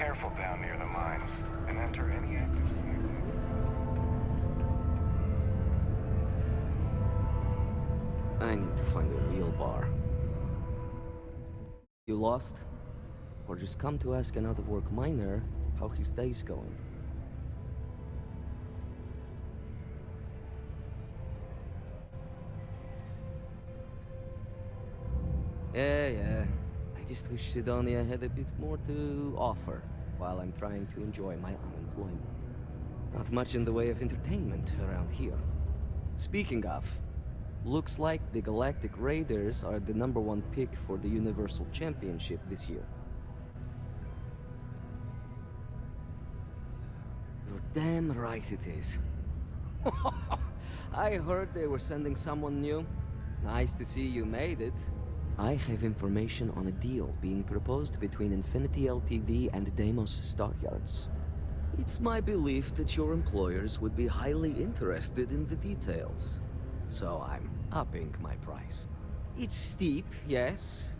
careful down near the mines, and enter any active sites. I need to find a real bar. You lost? Or just come to ask an out-of-work miner how his day's going? Yeah. I just wish Sidonia had a bit more to offer while I'm trying to enjoy my unemployment. Not much in the way of entertainment around here. Speaking of, looks like the Galactic Raiders are the #1 pick for the Universal Championship this year. You're damn right it is. I heard they were sending someone new. Nice to see you made it. I have information on a deal being proposed between Infinity Ltd and Deimos Stockyards. It's my belief that your employers would be highly interested in the details. So I'm upping my price. It's steep, yes.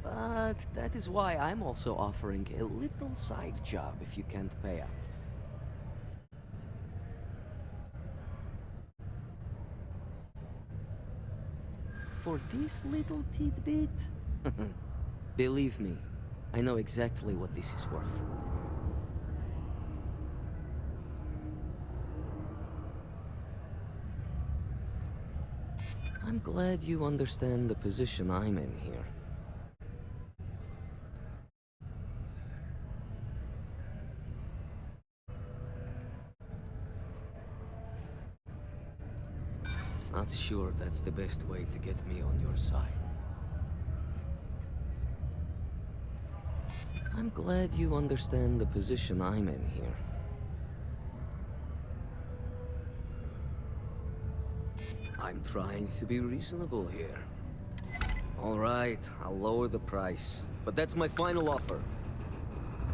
But that is why I'm also offering a little side job if you can't pay up. For this little tidbit? Believe me, I know exactly what this is worth. I'm glad you understand the position I'm in here. Not sure that's the best way to get me on your side. I'm glad you understand the position I'm in here. I'm trying to be reasonable here. Alright, I'll lower the price. But that's my final offer.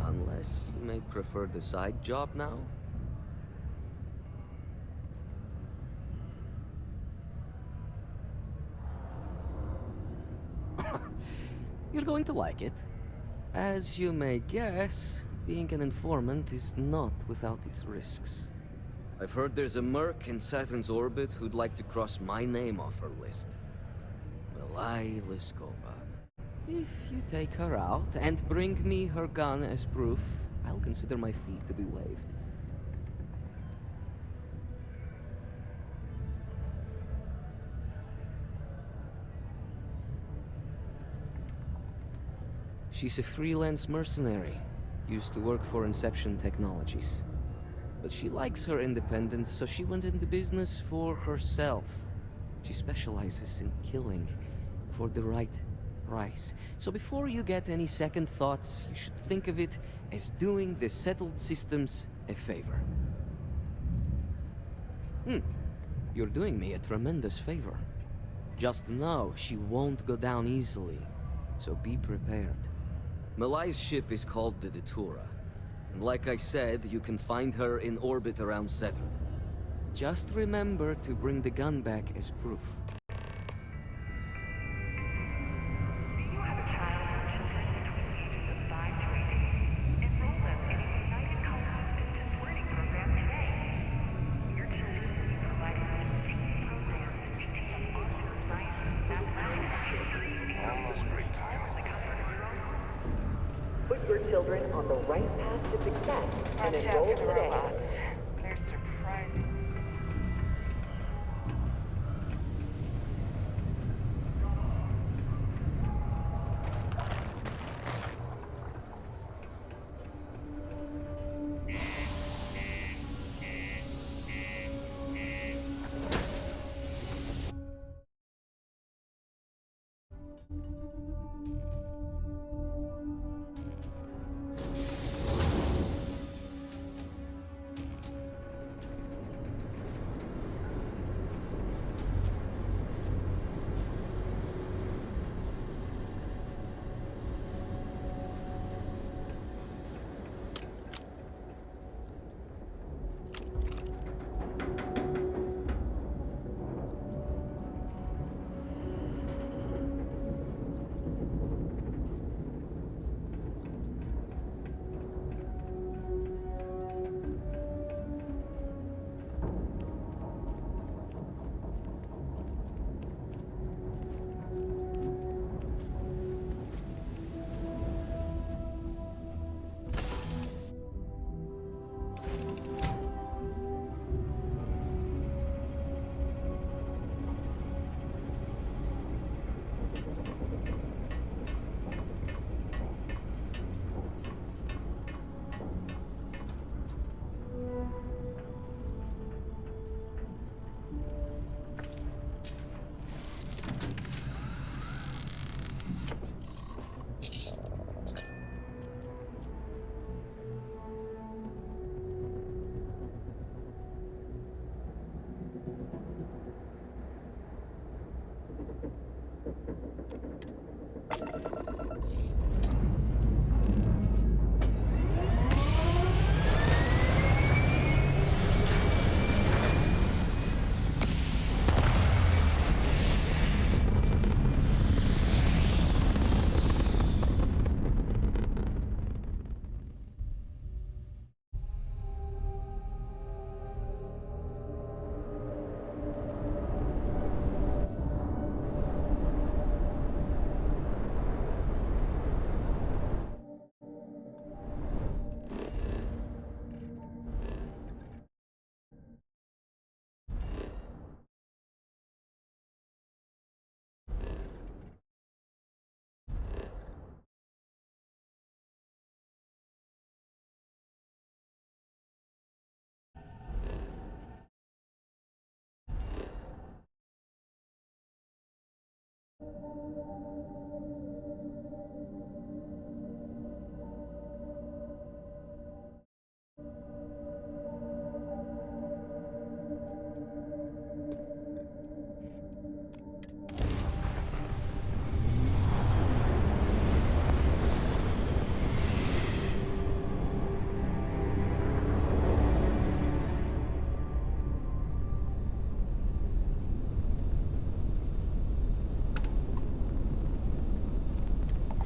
Unless you may prefer the side job now? You're going to like it. As you may guess, being an informant is not without its risks. I've heard there's a merc in Saturn's orbit who'd like to cross my name off her list. Milai Liskova. If you take her out and bring me her gun as proof, I'll consider my fee to be waived. She's a freelance mercenary, used to work for Inception Technologies. But she likes her independence, so she went into business for herself. She specializes in killing for the right price. So before you get any second thoughts, you should think of it as doing the settled systems a favor. You're doing me a tremendous favor. Just know she won't go down easily, so be prepared. Malai's ship is called the Datura, and like I said, you can find her in orbit around Saturn. Just remember to bring the gun back as proof. Put your children on the right path to success and Watch enroll out for the today. robots. They're surprising.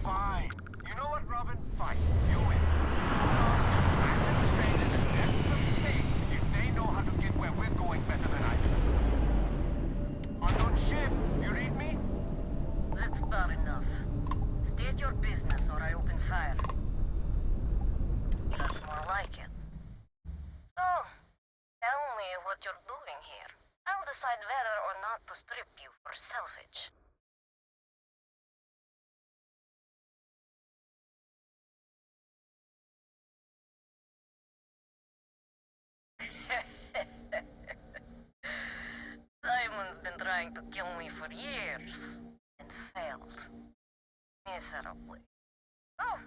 Fine. You know what, Robin? Fine. You win. I'm demonstrated and that's the mistake if they know how to get where we're going better than I do. Unknown ship, you read me? That's bad enough. State your business or I open fire. That's more like it. So, tell me what you're doing here. I'll decide whether or not to strip you for salvage. Simon's been trying to kill me for years and failed miserably. Oh,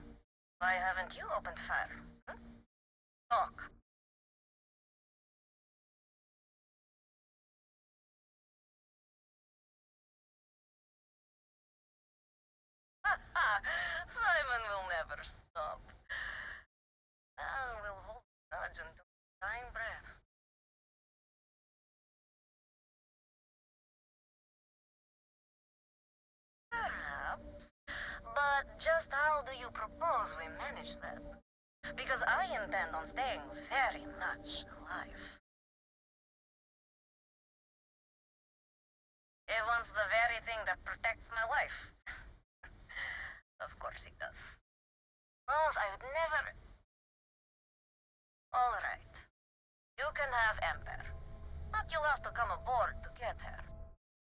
why haven't you opened fire? Hmm? Talk. Simon will never stop. Man will hold a grudge until his dying breath. Perhaps. But just how do you propose we manage that? Because I intend on staying very much alive. He wants the very thing that protects my life. Of course he does. Knows I would never... Alright. You can have Ember. But you'll have to come aboard to get her.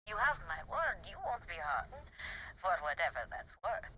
You have my word you won't be harmed, for whatever that's worth.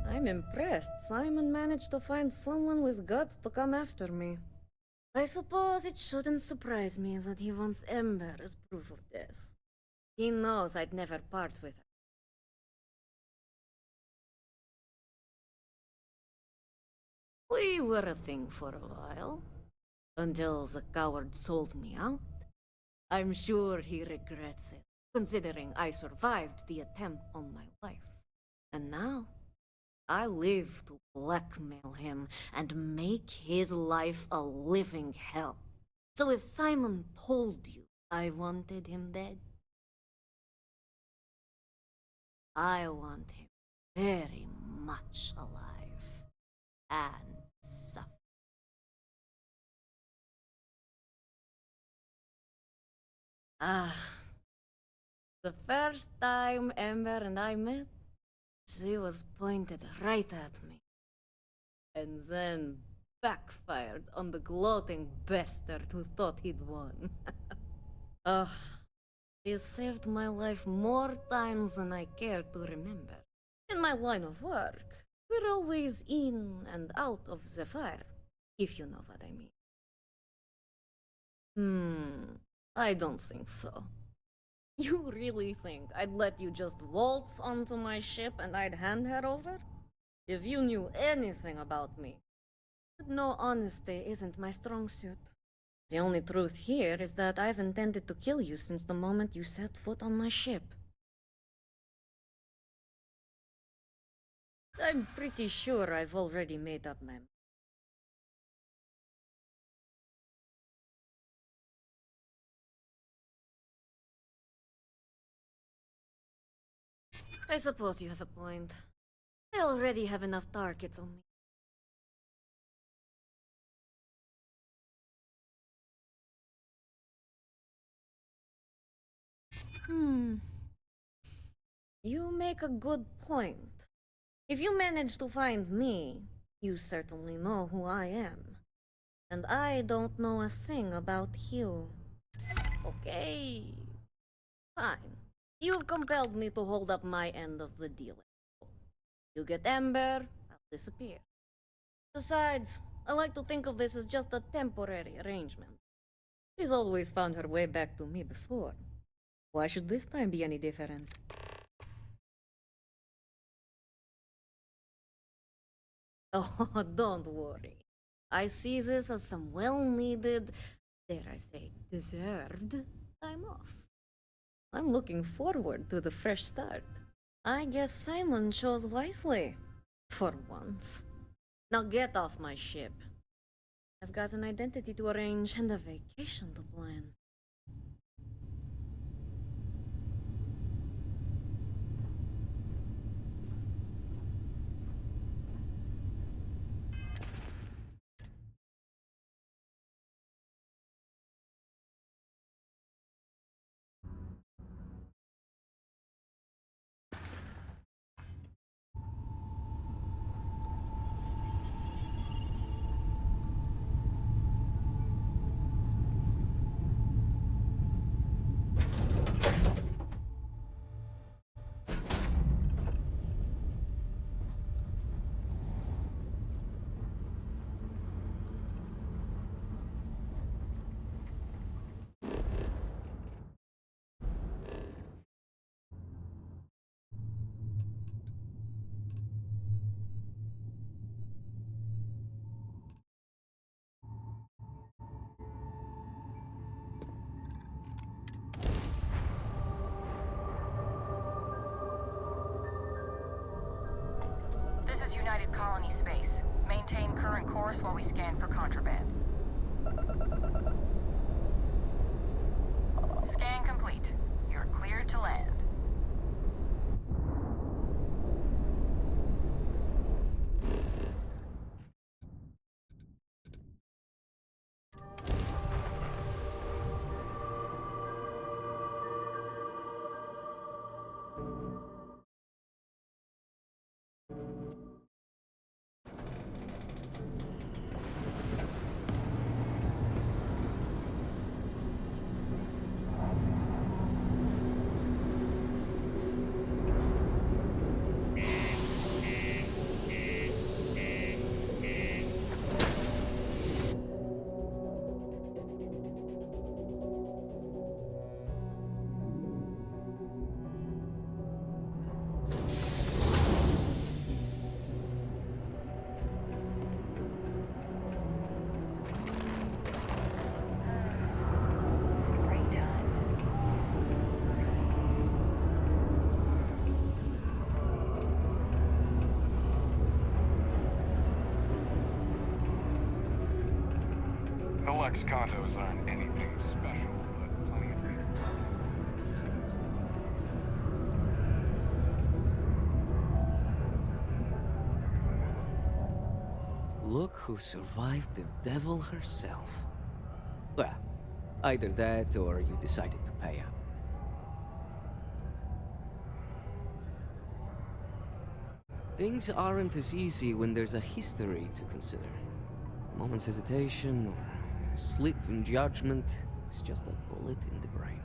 I'm impressed Simon managed to find someone with guts to come after me. I suppose it shouldn't surprise me that he wants Ember as proof of this. He knows I'd never part with her. We were a thing for a while, until the coward sold me out. I'm sure he regrets it, considering I survived the attempt on my life. And now, I live to blackmail him and make his life a living hell. So if Simon told you I wanted him dead, I want him very much alive and suffering. Ah, the first time Ember and I met, she was pointed right at me. And then backfired on the gloating bastard who thought he'd won. Ugh, she saved my life more times than I care to remember. In my line of work, we're always in and out of the fire, if you know what I mean. I don't think so. You really think I'd let you just waltz onto my ship and I'd hand her over? If you knew anything about me, you'd know honesty isn't my strong suit. The only truth here is that I've intended to kill you since the moment you set foot on my ship. I'm pretty sure I've already made up my mind. I suppose you have a point. I already have enough targets on me. You make a good point. If you manage to find me, you certainly know who I am. And I don't know a thing about you. Okay. Fine. You've compelled me to hold up my end of the deal. You get Ember, I'll disappear. Besides, I like to think of this as just a temporary arrangement. She's always found her way back to me before. Why should this time be any different? Oh, don't worry. I see this as some well-needed, dare I say, deserved time off. I'm looking forward to the fresh start. I guess Simon chose wisely. For once. Now get off my ship. I've got an identity to arrange and a vacation to plan. This is United Colony Space. Maintain current course while we scan for contraband. Scan complete. You're cleared to land. No ex-condos aren't anything special, but plenty of readers. Look who survived the devil herself. Well, either that or you decided to pay up. Things aren't as easy when there's a history to consider. A moment's hesitation or a slip in judgment is just a bullet in the brain.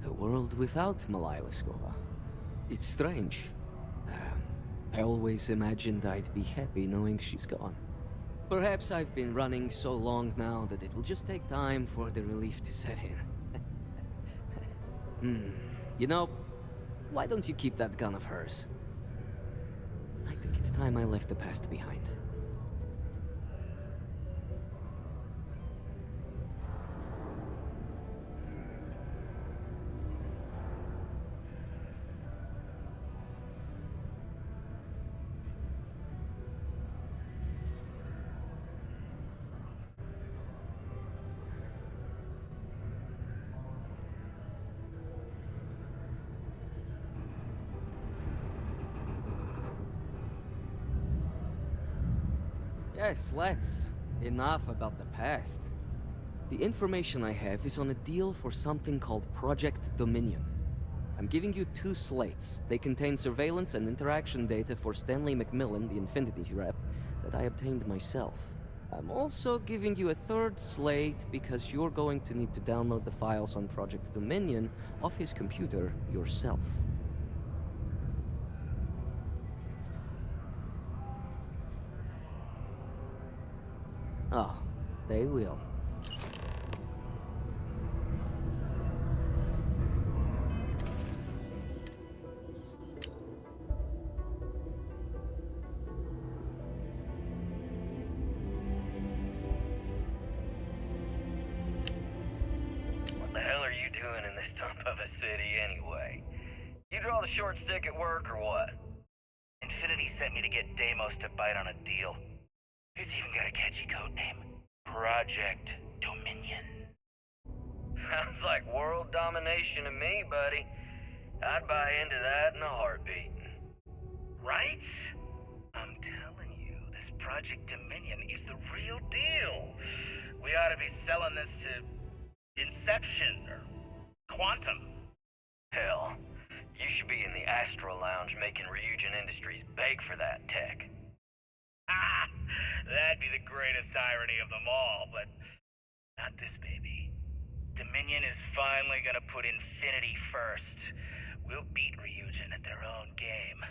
A world without Malaya Leskova. It's strange. I always imagined I'd be happy knowing she's gone. Perhaps I've been running so long now that it will just take time for the relief to set in. You know, why don't you keep that gun of hers? I think it's time I left the past behind. Yes, let's. Enough about the past. The information I have is on a deal for something called Project Dominion. I'm giving you 2 slates. They contain surveillance and interaction data for Stanley McMillan, the Infinity rep, that I obtained myself. I'm also giving you a 3rd slate because you're going to need to download the files on Project Dominion off his computer yourself. Oh, they will. What the hell are you doing in this dump of a city anyway? You draw the short stick at work or what? Infinity sent me to get Deimos to bite on a deal. He's even got a catchy code name. Project Dominion. Sounds like world domination to me, buddy. I'd buy into that in a heartbeat. Right? I'm telling you, this Project Dominion is the real deal. We ought to be selling this to Inception or Quantum. Hell, you should be in the Astro Lounge making Ryujin Industries beg for that tech. Ah, that'd be the greatest irony of them all, but not this baby. Dominion is finally gonna put Infinity first. We'll beat Ryujin at their own game.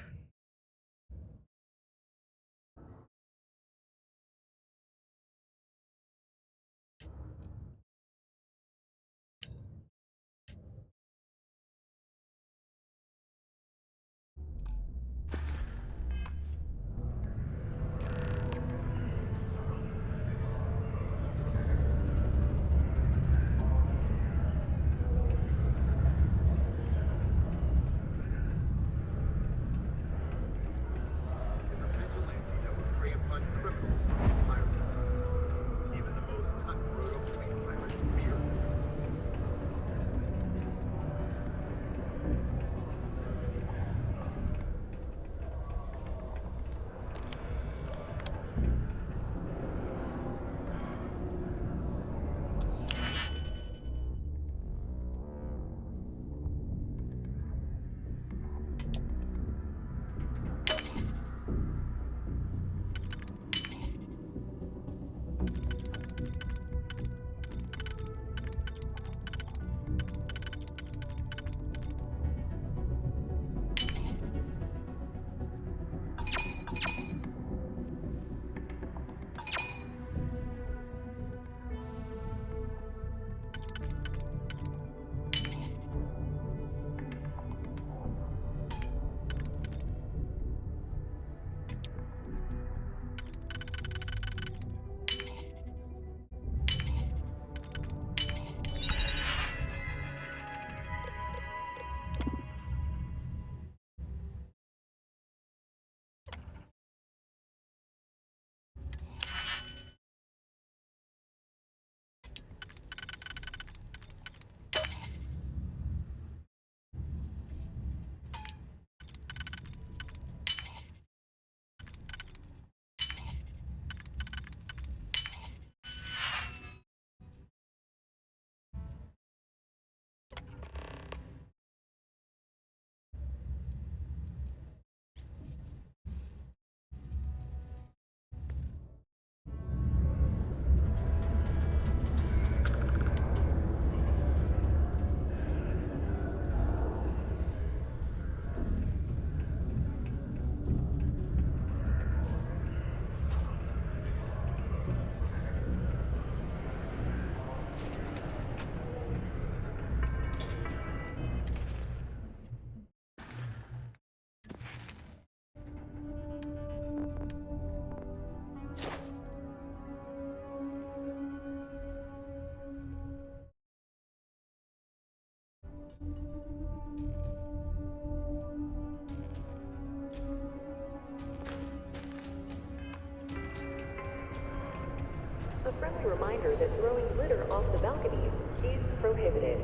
A friendly reminder that throwing litter off the balconies is prohibited.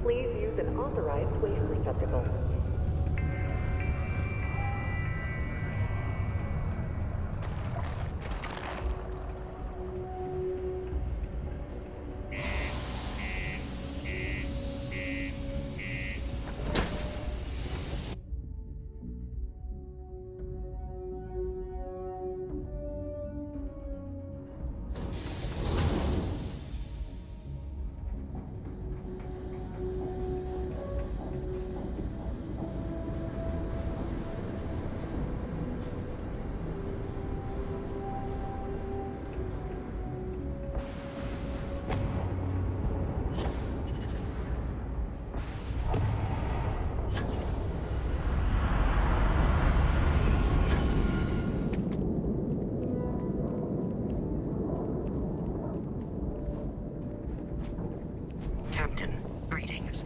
Please use an authorized waste receptacle. Captain, greetings.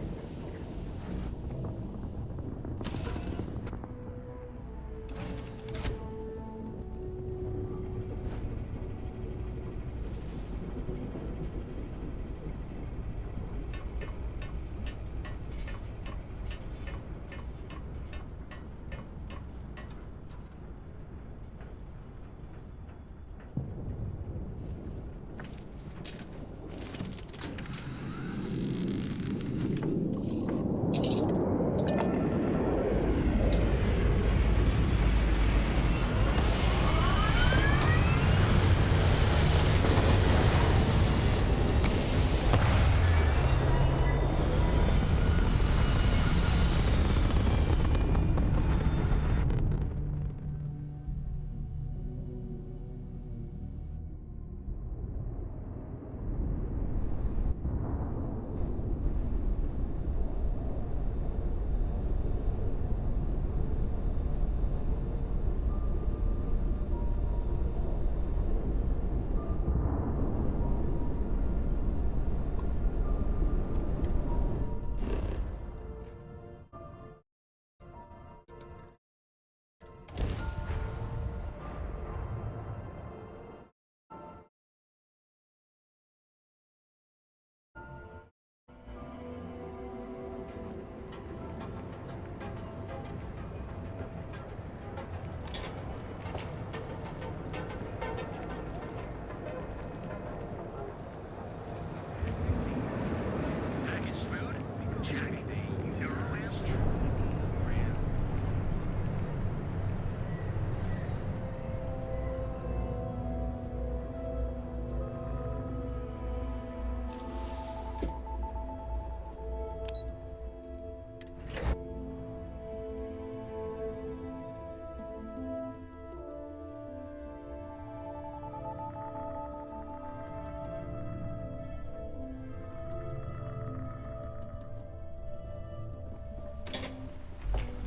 Packaged food? Check. Zero waste?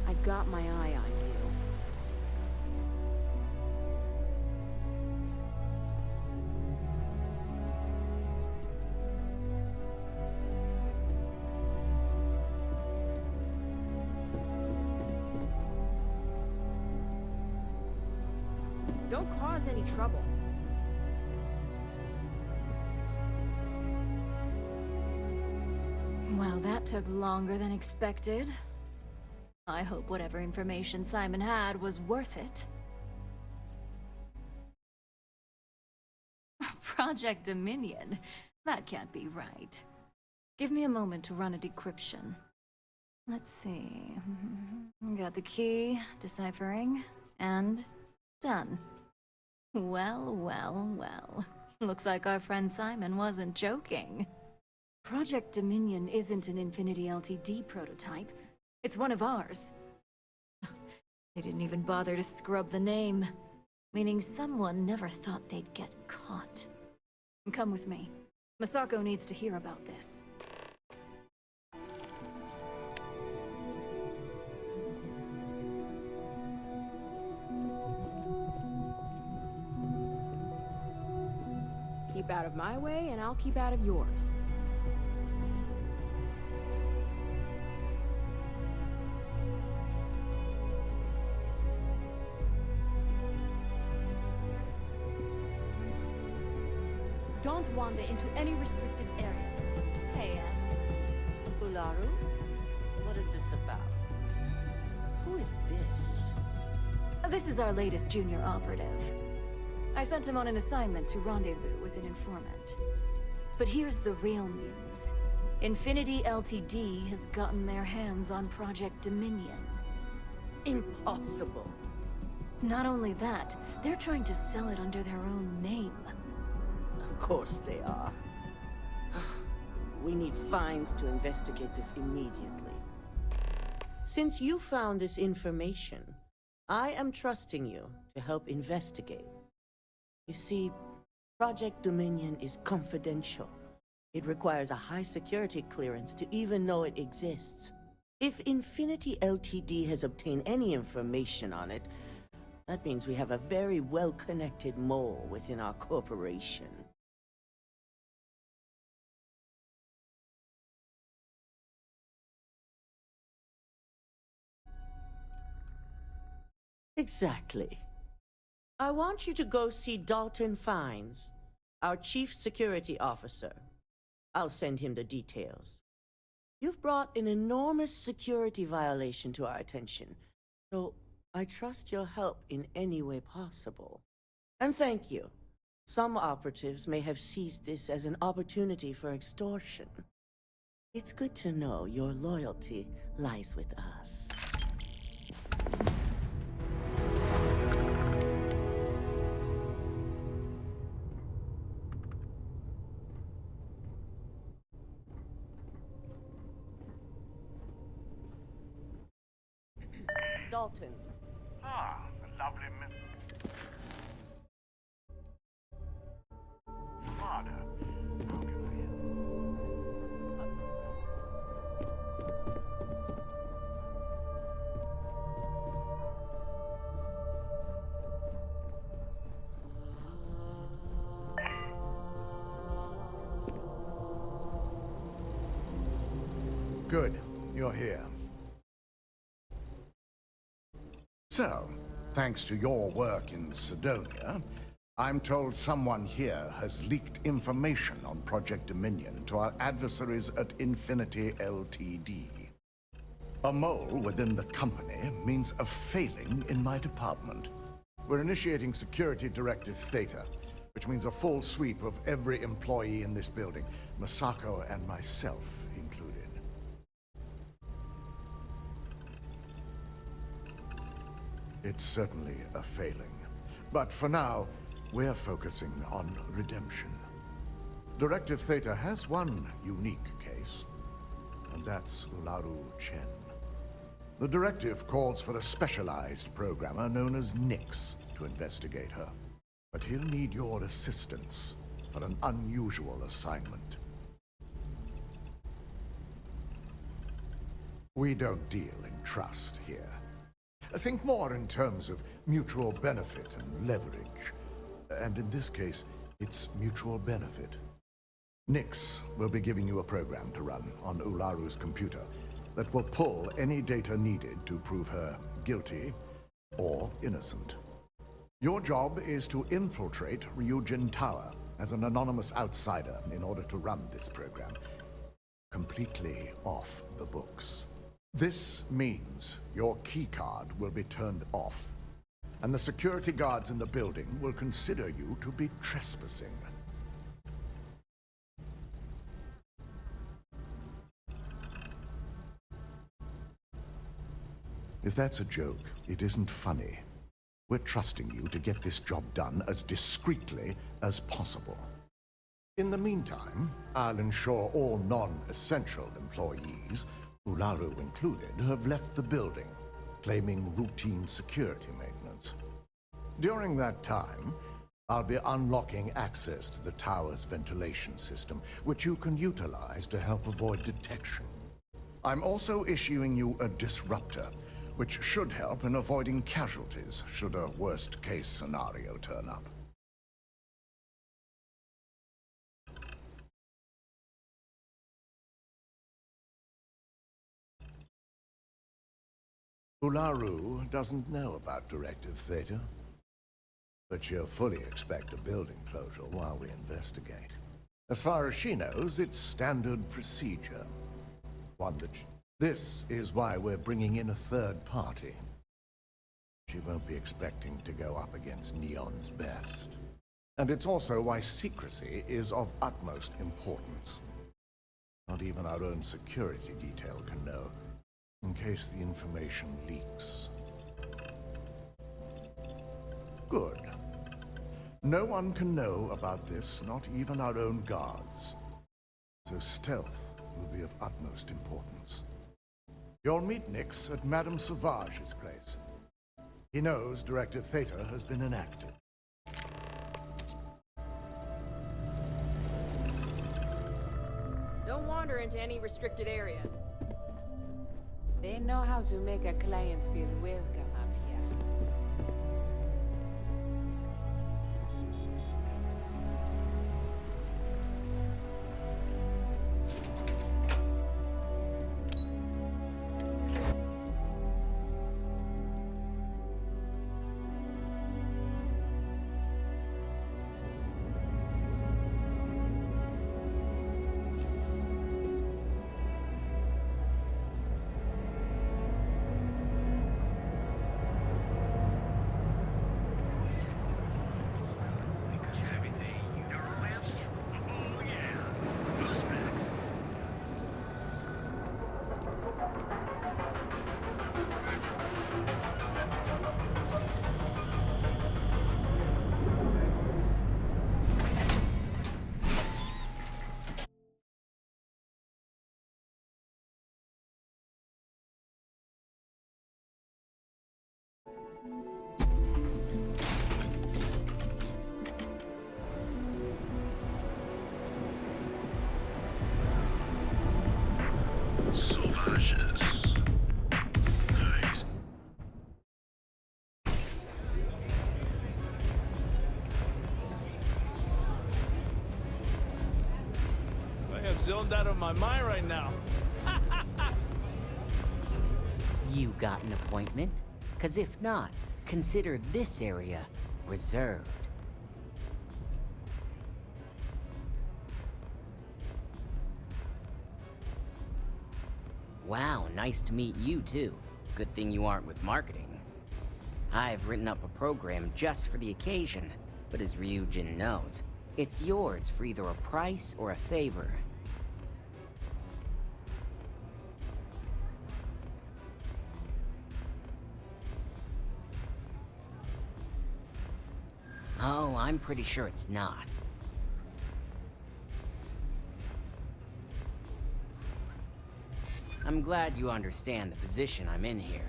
I've got my eye on you. Don't cause any trouble. Well, that took longer than expected. I hope whatever information Simon had was worth it. Project Dominion? That can't be right. Give me a moment to run a decryption. Let's see. Got the key, deciphering, and done. Well, well, well. Looks like our friend Simon wasn't joking. Project Dominion isn't an Infinity LTD prototype. It's one of ours. They didn't even bother to scrub the name, meaning someone never thought they'd get caught. Come with me. Masako needs to hear about this. Keep out of my way, and I'll keep out of yours. Don't wander into any restricted areas. Hey, Ularu? What is this about? Who is this? This is our latest junior operative. I sent him on an assignment to rendezvous with an informant. But here's the real news. Infinity Ltd. has gotten their hands on Project Dominion. Impossible. Not only that, they're trying to sell it under their own name. Of course they are. We need fines to investigate this immediately. Since you found this information, I am trusting you to help investigate. You see, Project Dominion is confidential. It requires a high security clearance to even know it exists. If Infinity Ltd. has obtained any information on it, that means we have a very well-connected mole within our corporation. Exactly. I want you to go see Dalton Fines, our Chief Security Officer. I'll send him the details. You've brought an enormous security violation to our attention, so I trust your help in any way possible. And thank you. Some operatives may have seized this as an opportunity for extortion. It's good to know your loyalty lies with us. Dalton. Ah, a lovely miss. Smarter. How can I Good. You're here. So, thanks to your work in Cydonia, I'm told someone here has leaked information on Project Dominion to our adversaries at Infinity Ltd. A mole within the company means a failing in my department. We're initiating Security Directive Theta, which means a full sweep of every employee in this building, Masako and myself included. It's certainly a failing. But for now, we're focusing on redemption. Directive Theta has one unique case, and that's Ularu Chen. The directive calls for a specialized programmer known as Nix to investigate her. But he'll need your assistance for an unusual assignment. We don't deal in trust here. Think more in terms of mutual benefit and leverage. And in this case, it's mutual benefit. Nix will be giving you a program to run on Ularu's computer that will pull any data needed to prove her guilty or innocent. Your job is to infiltrate Ryujin Tower as an anonymous outsider in order to run this program completely off the books. This means your keycard will be turned off, and the security guards in the building will consider you to be trespassing. If that's a joke, it isn't funny. We're trusting you to get this job done as discreetly as possible. In the meantime, I'll ensure all non-essential employees, Ularu included, have left the building, claiming routine security maintenance. During that time, I'll be unlocking access to the tower's ventilation system, which you can utilize to help avoid detection. I'm also issuing you a disruptor, which should help in avoiding casualties should a worst-case scenario turn up. Ularu doesn't know about Directive Theta. but she'll fully expect a building closure while we investigate. As far as she knows, it's standard procedure. This is why we're bringing in a third party. She won't be expecting to go up against Neon's best. And it's also why secrecy is of utmost importance. Not even our own security detail can know, in case the information leaks. Good. No one can know about this, not even our own guards. So stealth will be of utmost importance. You'll meet Nyx at Madame Sauvage's place. He knows Directive Theta has been enacted. Don't wander into any restricted areas. They know how to make a client feel welcome up here. Zoned out of my mind right now. You got an appointment? 'Cause if not, consider this area reserved. Wow, nice to meet you too. Good thing you aren't with marketing. I've written up a program just for the occasion, but as Ryujin knows, it's yours for either a price or a favor. Oh, I'm pretty sure it's not. I'm glad you understand the position I'm in here.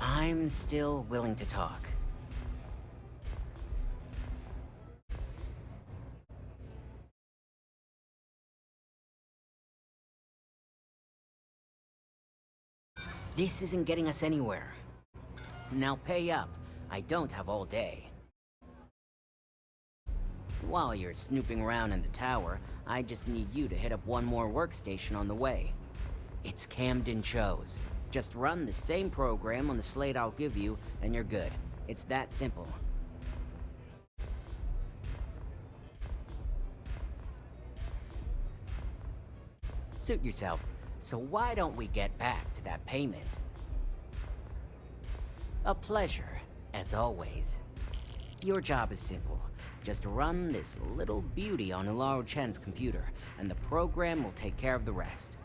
I'm still willing to talk. This isn't getting us anywhere. Now pay up. I don't have all day. While you're snooping around in the tower, I just need you to hit up one more workstation on the way. It's Camden Cho's. Just run the same program on the slate I'll give you, and you're good. It's that simple. Suit yourself. So why don't we get back to that payment? A pleasure, as always. Your job is simple. Just run this little beauty on Ilaro Chen's computer, and the program will take care of the rest.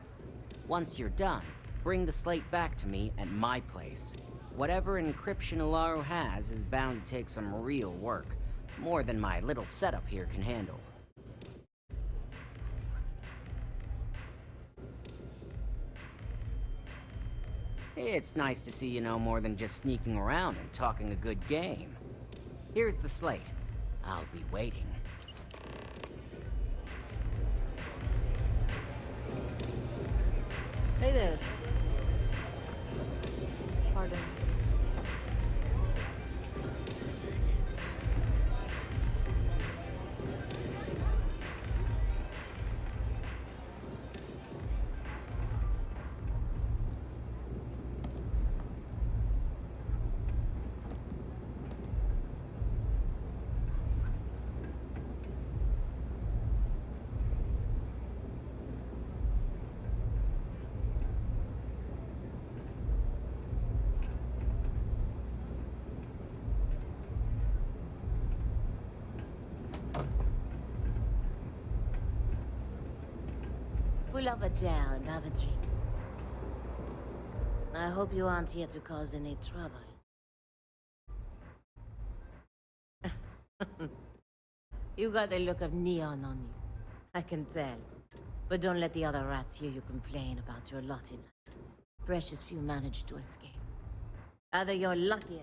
Once you're done, bring the slate back to me at my place. Whatever encryption Ilaro has is bound to take some real work, more than my little setup here can handle. It's nice to see you know more than just sneaking around and talking a good game. Here's the slate. I'll be waiting. Hey there. Pardon. pull up a chair and have a drink. I hope you aren't here to cause any trouble. You got the look of neon on you. I can tell. But don't let the other rats hear you complain about your lot in life. Precious few manage to escape. Either you're lucky.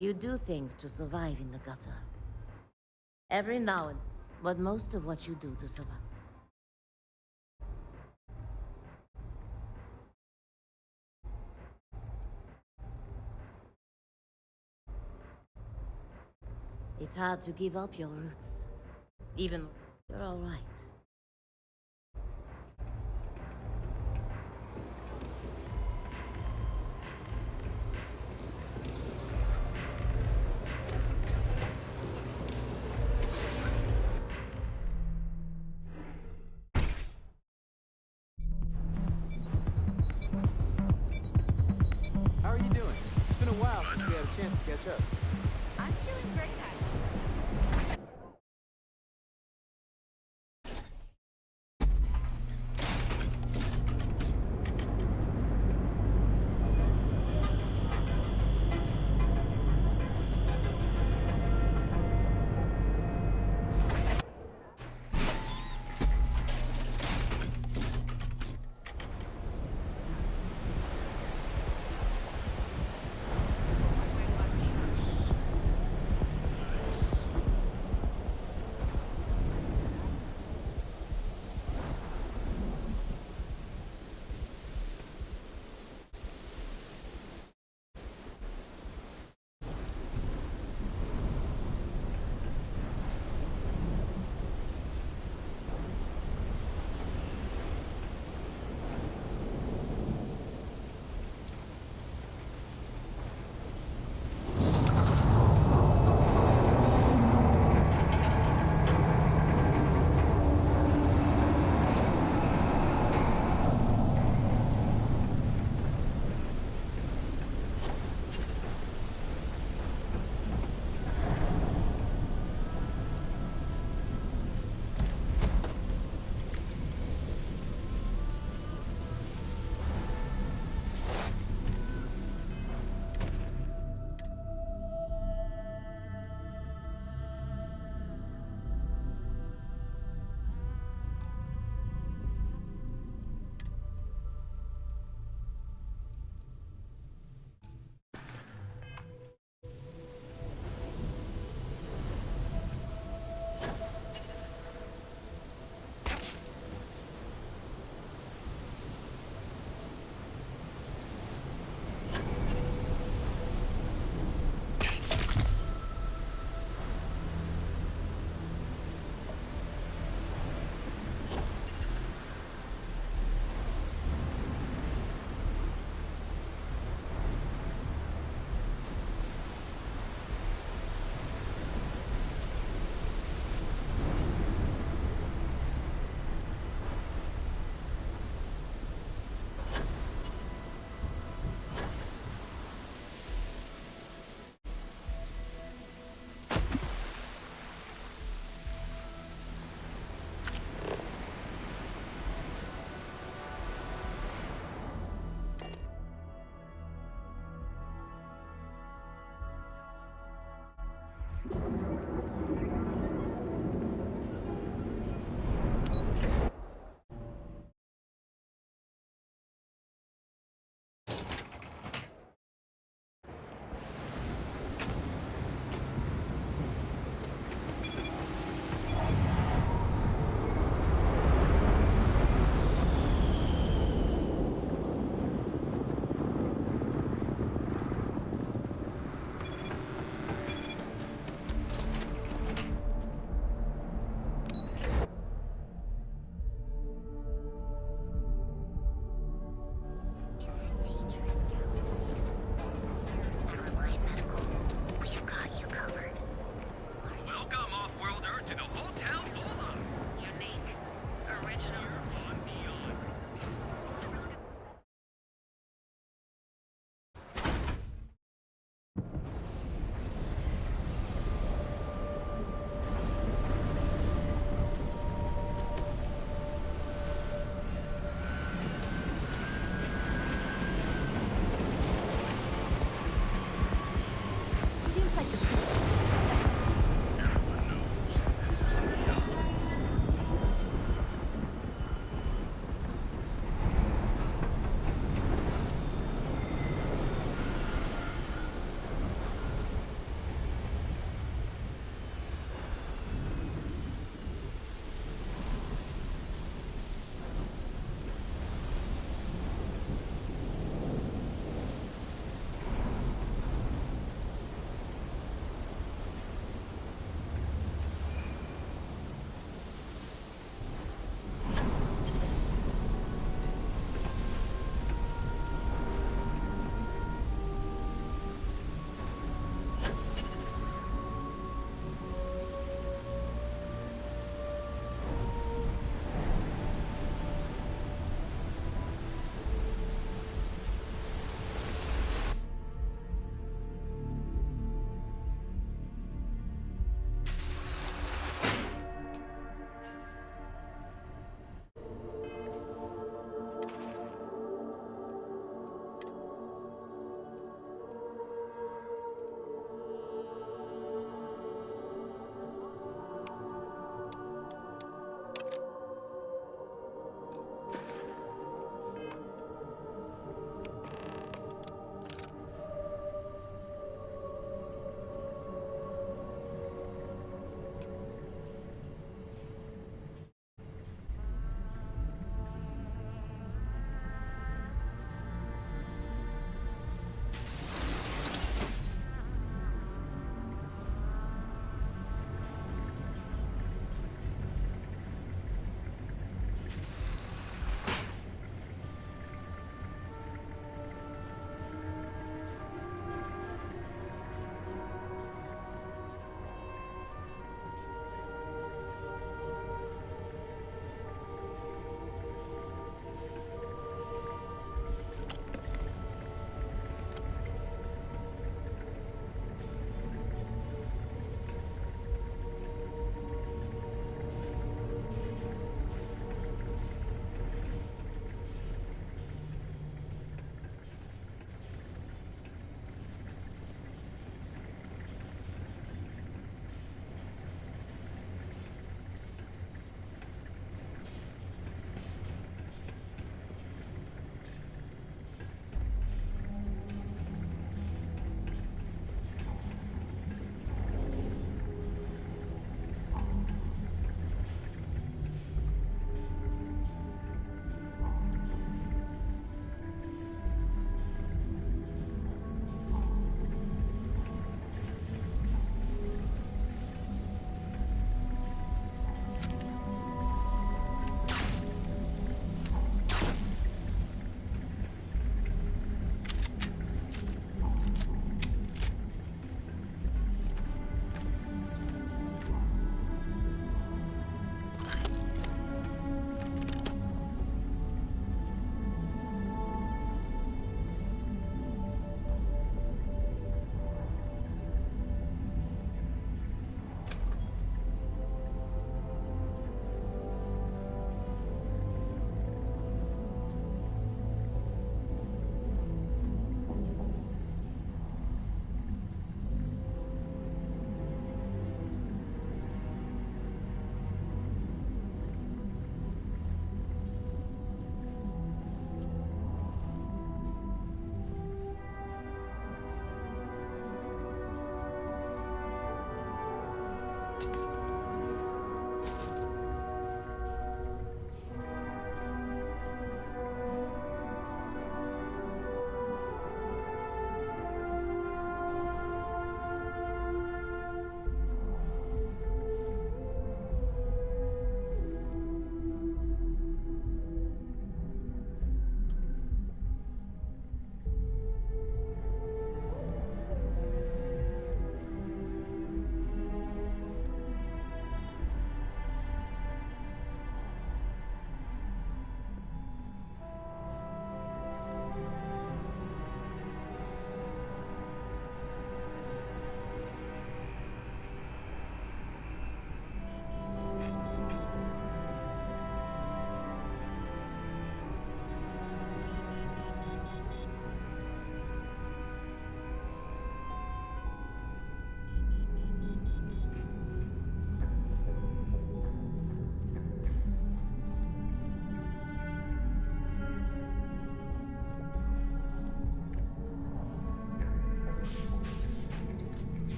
You do things to survive in the gutter. Every now and, but most of what you do to survive. It's hard to give up your roots, even though you're all right. How are you doing? It's been a while since we had a chance to catch up. I'm doing great, actually.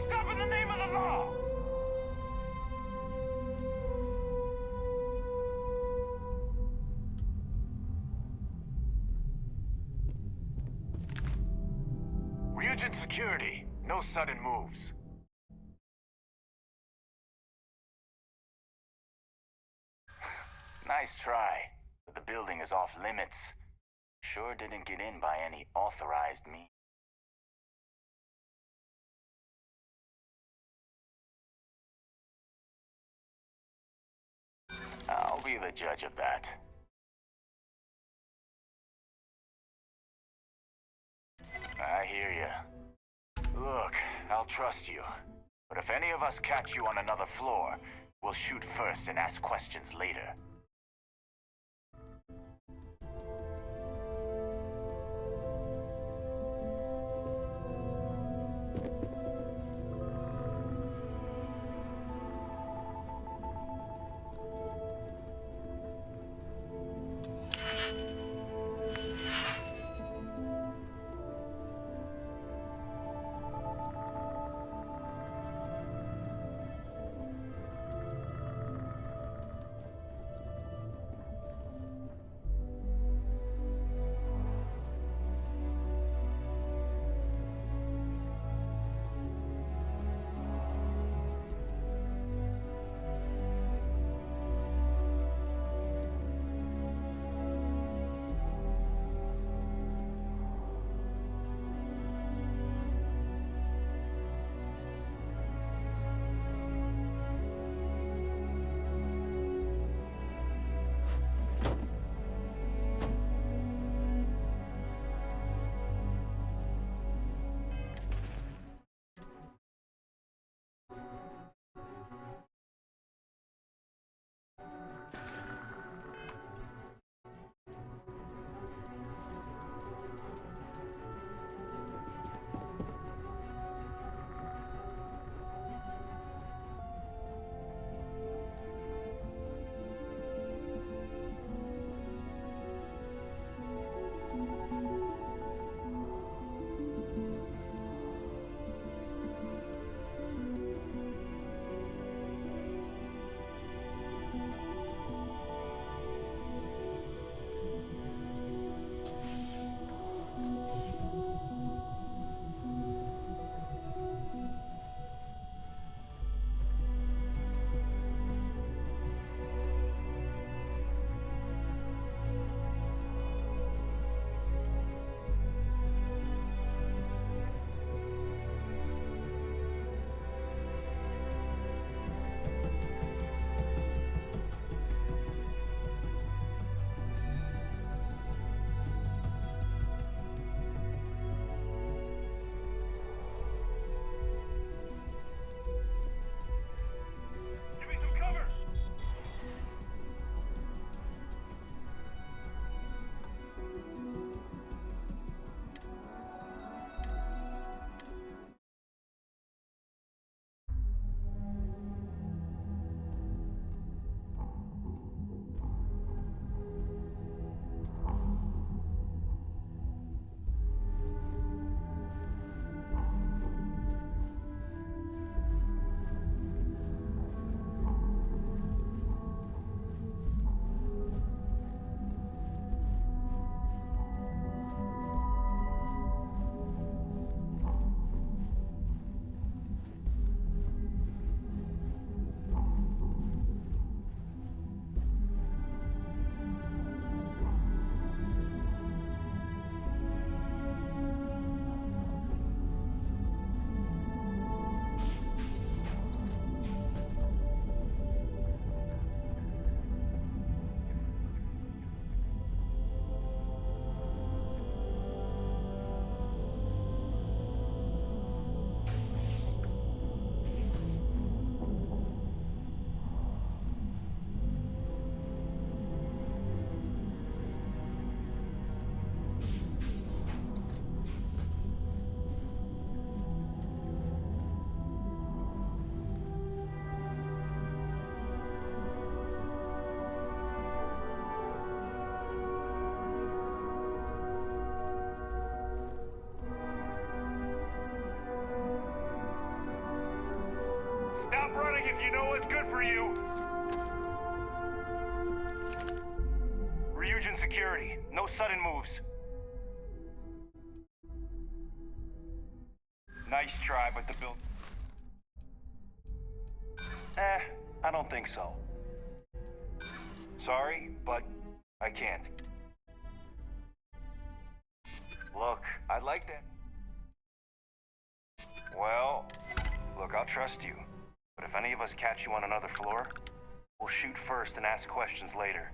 Stop in the name of the law! Ryujin security. No sudden moves. Nice try, but the building is off limits. Sure didn't get in by any authorized means. I'll be the judge of that. I hear ya. Look, I'll trust you. But if any of us catch you on another floor, we'll shoot first and ask questions later. Stop running if you know what's good for you! Ryujin security. No sudden moves. Nice try, but the build... I don't think so. Sorry, but I can't. Look, I'd like that. Well, look, I'll trust you. But if any of us catch you on another floor, we'll shoot first and ask questions later.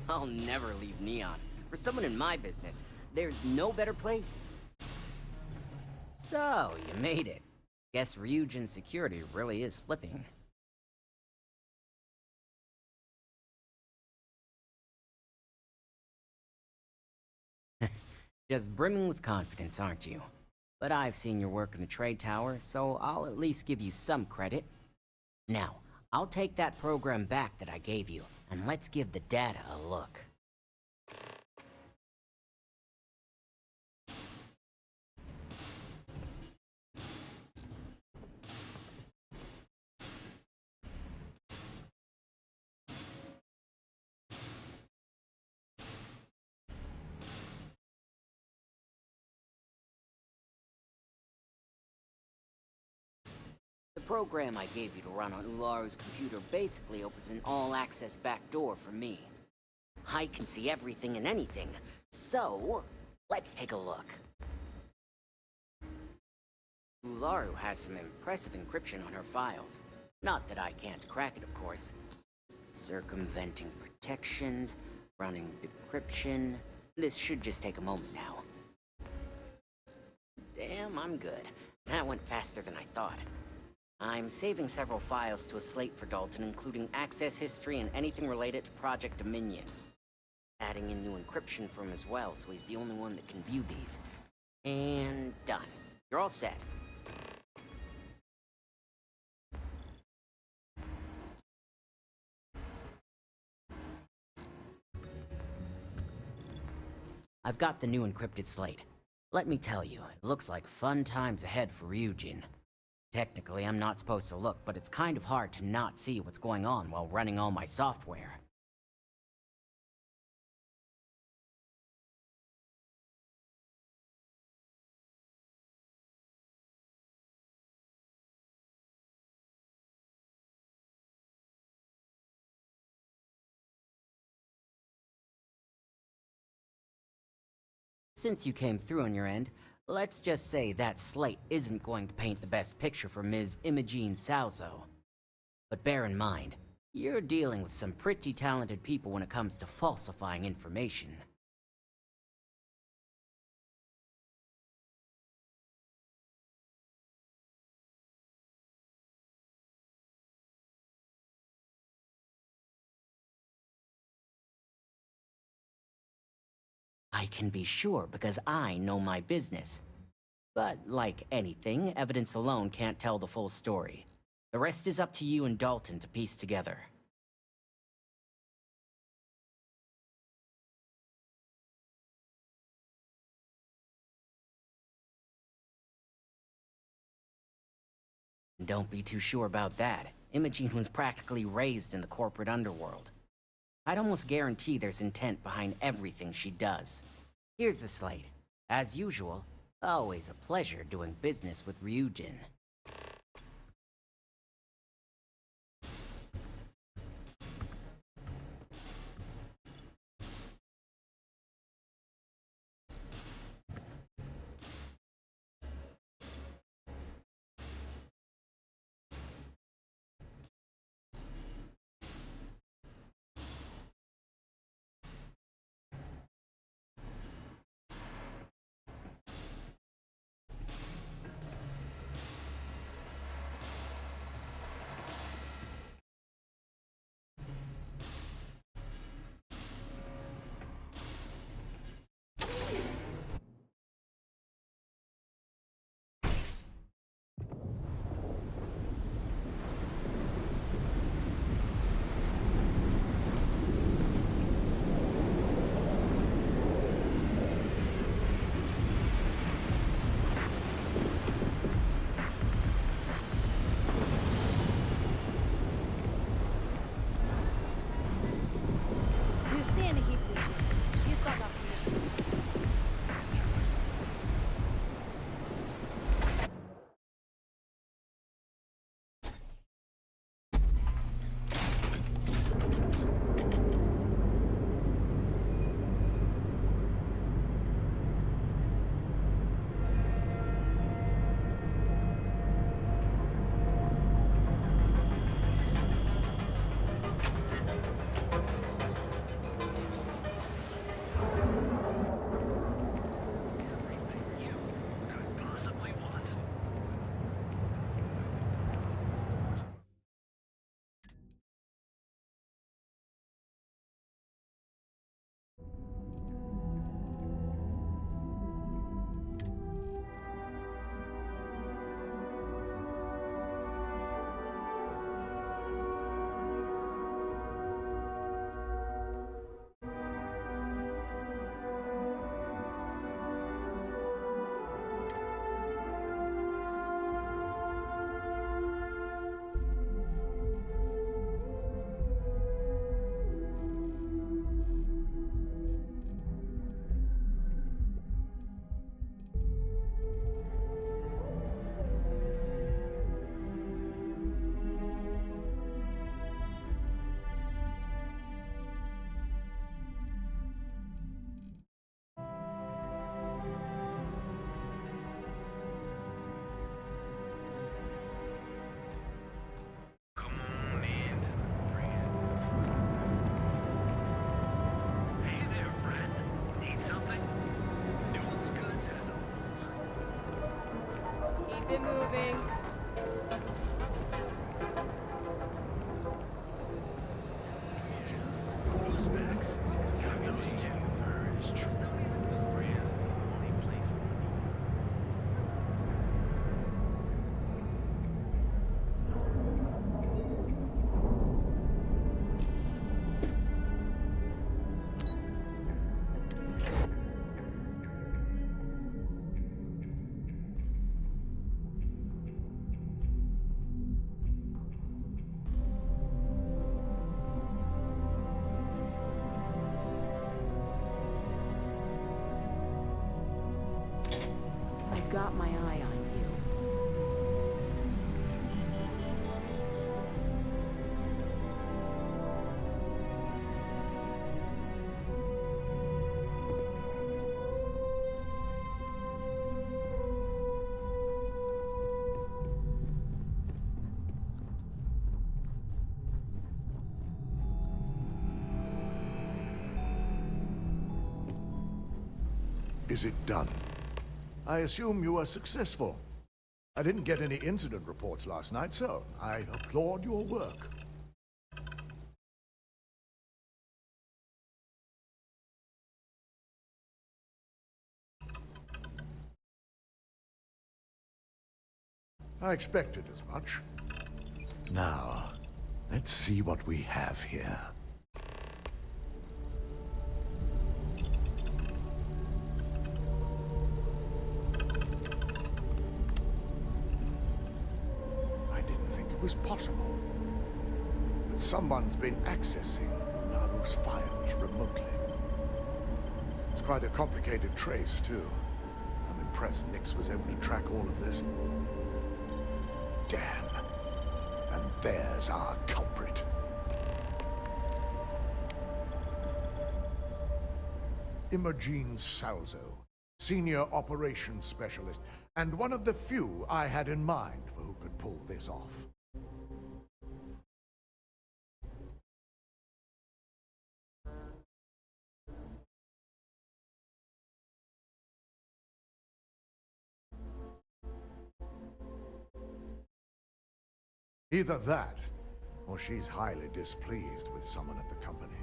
I'll never leave Neon. For someone in my business, there's no better place. So, you made it. Guess Ryujin's security really is slipping. Just brimming with confidence, aren't you? But I've seen your work in the trade tower, so I'll at least give you some credit. Now, I'll take that program back that I gave you, and let's give the data a look. The program I gave you to run on Ularu's computer basically opens an all-access backdoor for me. I can see everything and anything, so Let's take a look. Ularu has some impressive encryption on her files. Not that I can't crack it, of course. Circumventing protections, running decryption. This should just take a moment now. Damn, I'm good. That went faster than I thought. I'm saving several files to a slate for Dalton, including access history and anything related to Project Dominion. Adding in new encryption for him as well, so he's the only one that can view these. And done. You're all set. I've got the new encrypted slate. Let me tell you, it looks like fun times ahead for Ryujin. Technically, I'm not supposed to look, but it's kind of hard to not see what's going on while running all my software. Since you came through on your end, let's just say that slate isn't going to paint the best picture for Ms. Imogene Salzo. But bear in mind, you're dealing with some pretty talented people when it comes to falsifying information. I can be sure because I know my business. But like anything, evidence alone can't tell the full story. The rest is up to you and Dalton to piece together. Don't be too sure about that. Imogene was practically raised in the corporate underworld. I'd almost guarantee there's intent behind everything she does. Here's the slate. As usual, always a pleasure doing business with Ryujin. Keep it moving. I've got my eye on you. Is it done? I assume you were successful. I didn't get any incident reports last night, so I applaud your work. I expected as much. Now, let's see what we have here. Was possible. But someone's been accessing Ularu's files remotely. It's quite a complicated trace, too. I'm impressed Nix was able to track all of this. Damn. And there's our culprit. Imogene Salzo, Senior Operations Specialist, and one of the few I had in mind for who could pull this off. Either that, or she's highly displeased with someone at the company.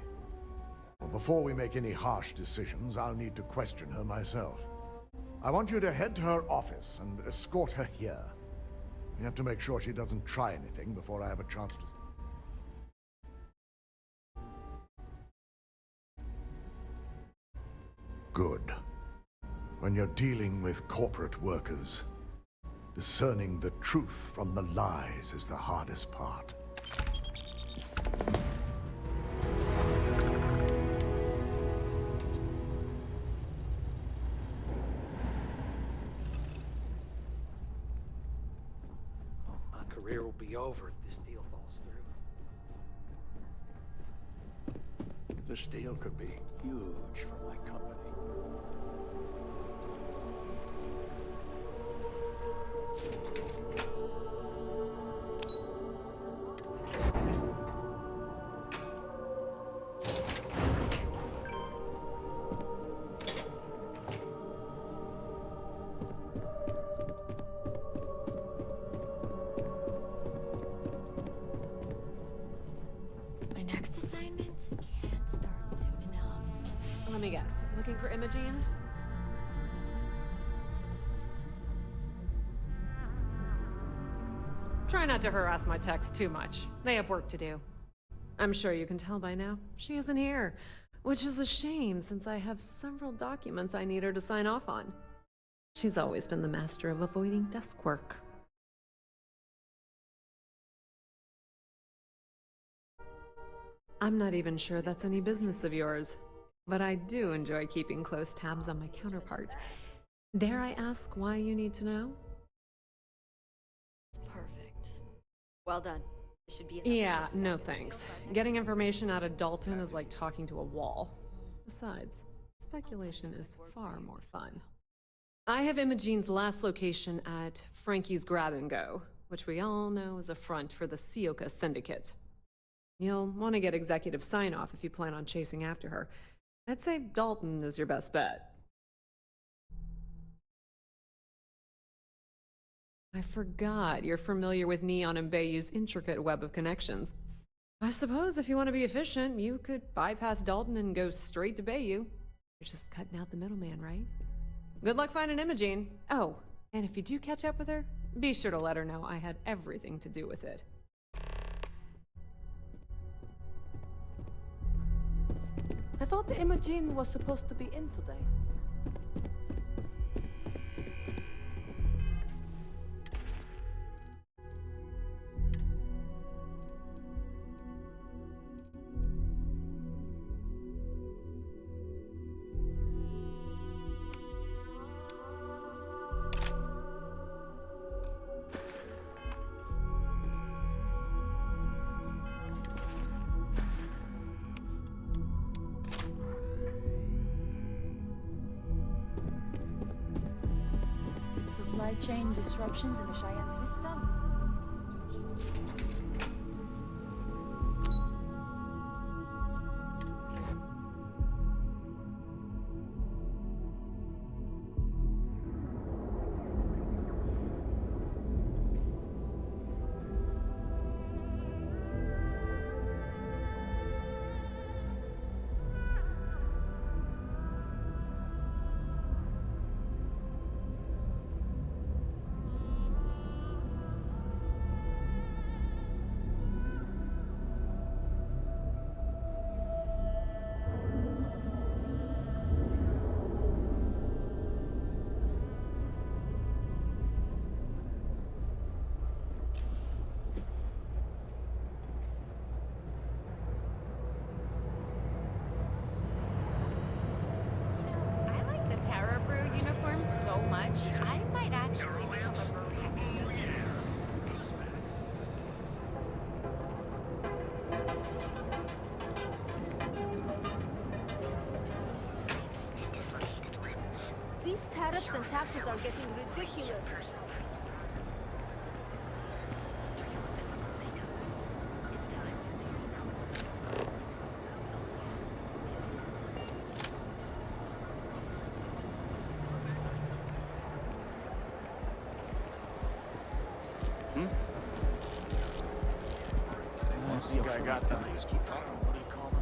Well, before we make any harsh decisions, I'll need to question her myself. I want you to head to her office and escort her here. We have to make sure she doesn't try anything before I have a chance to... Good. When you're dealing with corporate workers, discerning the truth from the lies is the hardest part. My career will be over if this deal falls through. This deal could be huge for my company. My next assignment can't start soon enough. Let me guess. Looking for Imogene? Try not to harass my techs too much. They have work to do. I'm sure you can tell by now. She isn't here, which is a shame since I have several documents I need her to sign off on. She's always been the master of avoiding desk work. I'm not even sure that's any business of yours, but I do enjoy keeping close tabs on my counterpart. Dare I ask why you need to know? Perfect. Well done. This should be enough. Yeah, no thanks. Getting information out of Dalton is like talking to a wall. Besides, speculation is far more fun. I have Imogene's last location at Frankie's Grab and Go, which we all know is a front for the Sioka Syndicate. You'll want to get executive sign-off if you plan on chasing after her. I'd say Dalton is your best bet. I forgot you're familiar with Neon and Bayou's intricate web of connections. I suppose if you want to be efficient, you could bypass Dalton and go straight to Bayou. You're just cutting out the middleman, right? Good luck finding Imogene. Oh, and if you do catch up with her, be sure to let her know I had everything to do with it. I thought Imogene was supposed to be in today. Supply chain disruptions in the Cheyenne system? Terror Brew uniform so much, I might actually become a barista. These tariffs and taxes are getting ridiculous. I think I got them. What do you call them?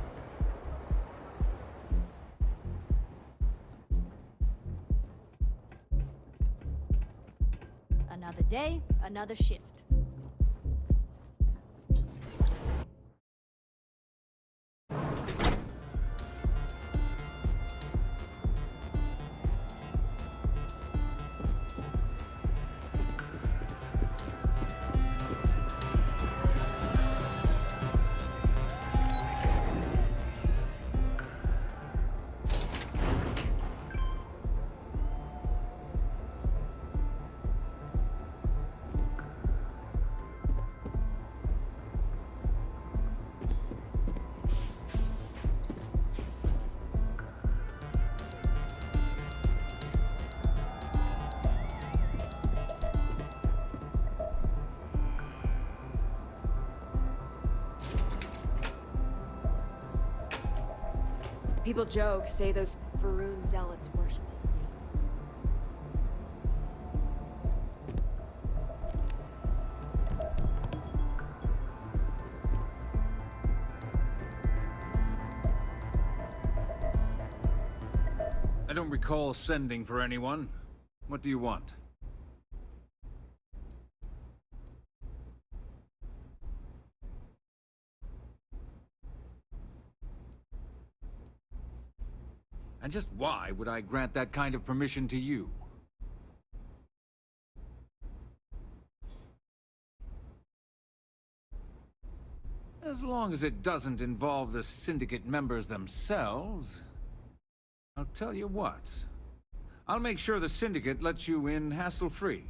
Another day, another shift. People joke, say those Faroon zealots worship a snake. I don't recall sending for anyone. What do you want? And just why would I grant that kind of permission to you? As long as it doesn't involve the Syndicate members themselves, I'll tell you what. I'll make sure the Syndicate lets you in hassle-free,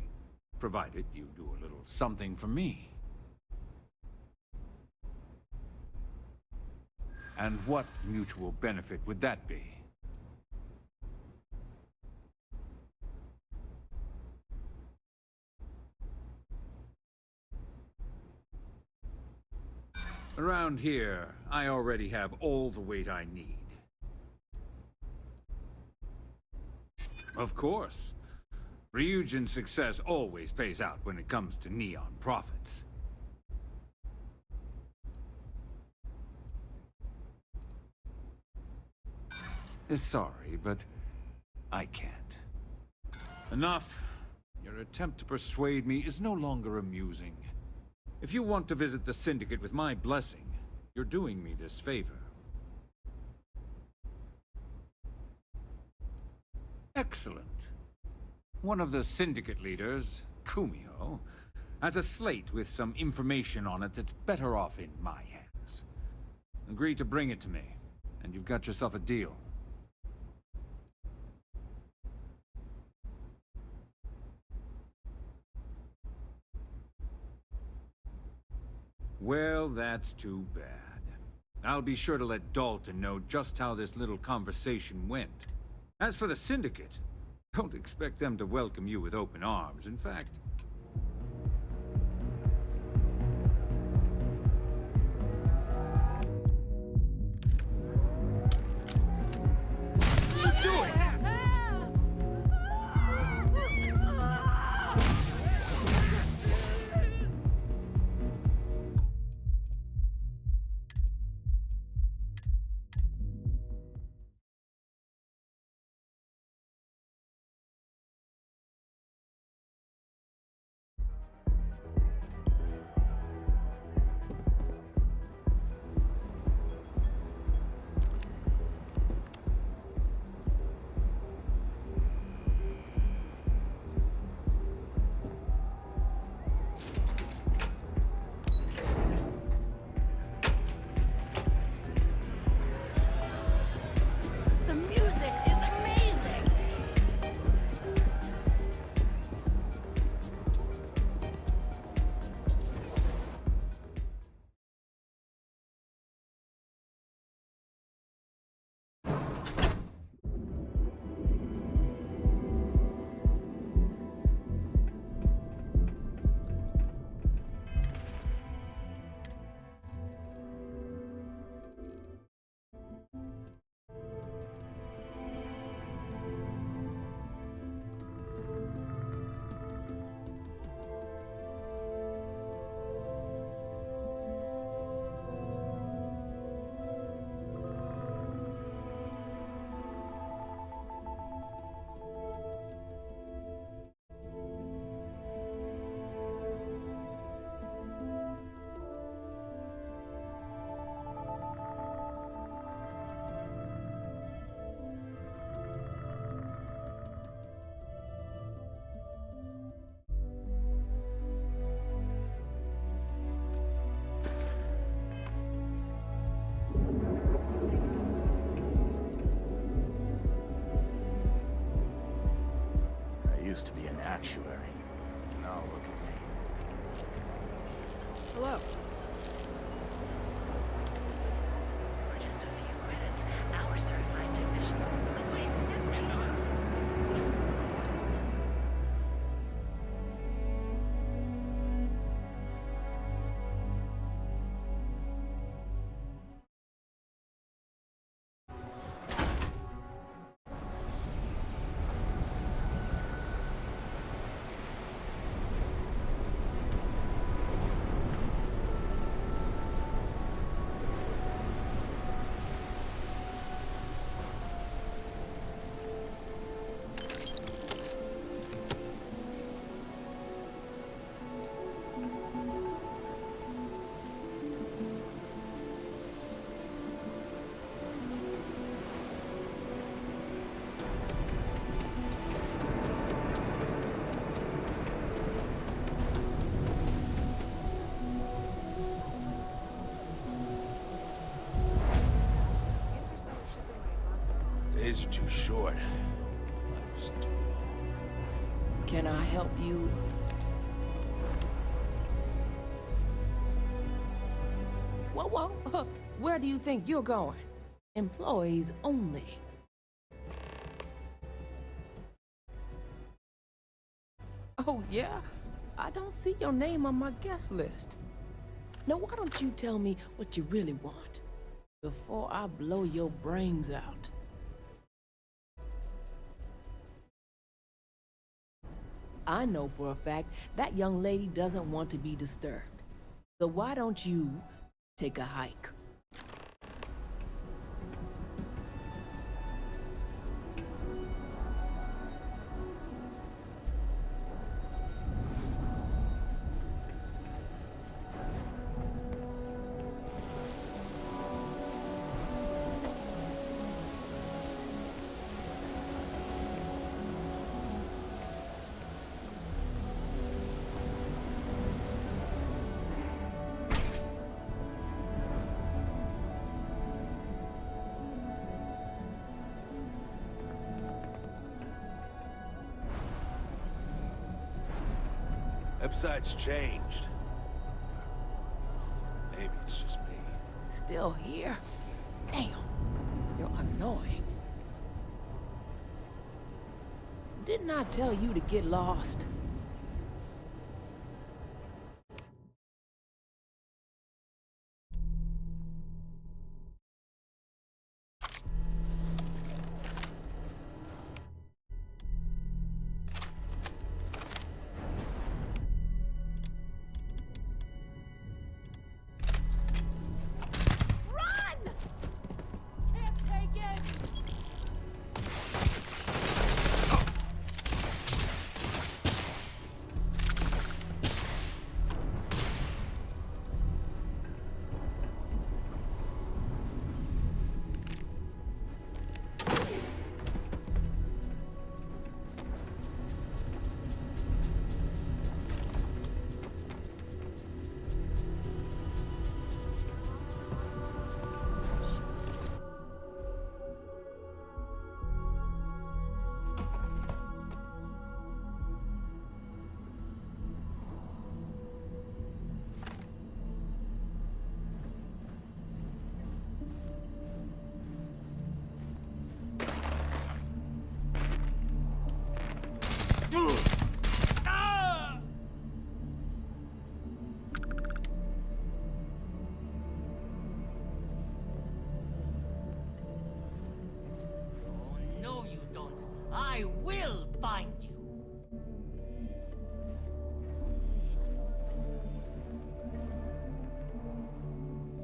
provided you do a little something for me. And what mutual benefit would that be? Around here, I already have all the weight I need. Of course. Ryujin's success always pays out when it comes to Neon profits. Sorry, but I can't. Enough. Your attempt to persuade me is no longer amusing. If you want to visit the Syndicate with my blessing, you're doing me this favor. Excellent. One of the Syndicate leaders, Kumio, has a slate with some information on it that's better off in my hands. Agree to bring it to me, and you've got yourself a deal. Well, that's too bad. I'll be sure to let Dalton know just how this little conversation went. As for the Syndicate, don't expect them to welcome you with open arms. In fact, The music is amazing! I used to be an actuary. Now look at me. Hello. Days are too short. Life is too long. Can I help you? Whoa. Where do you think you're going? Employees only. Oh, yeah? I don't see your name on my guest list. Now, why don't you tell me what you really want before I blow your brains out? I know for a fact that young lady doesn't want to be disturbed. So why don't you take a hike? Website's changed. Maybe it's just me. Still here? Damn, you're annoying. Didn't I tell you to get lost? No, you don't. I will find you.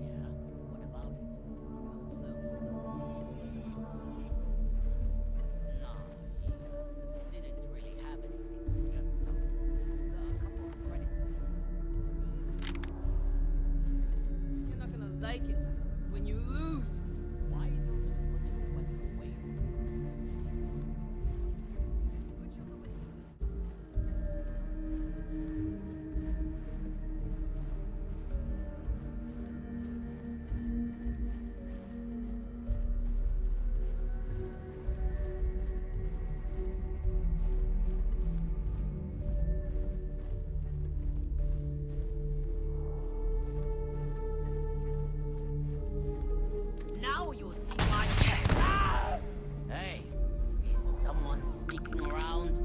Yeah, what about it? Nah, he didn't really have anything, just a couple of credits. You're not gonna like it when you lose. Why don't you put your weapon away? Now you'll see my... Ah! Hey, is someone sneaking around?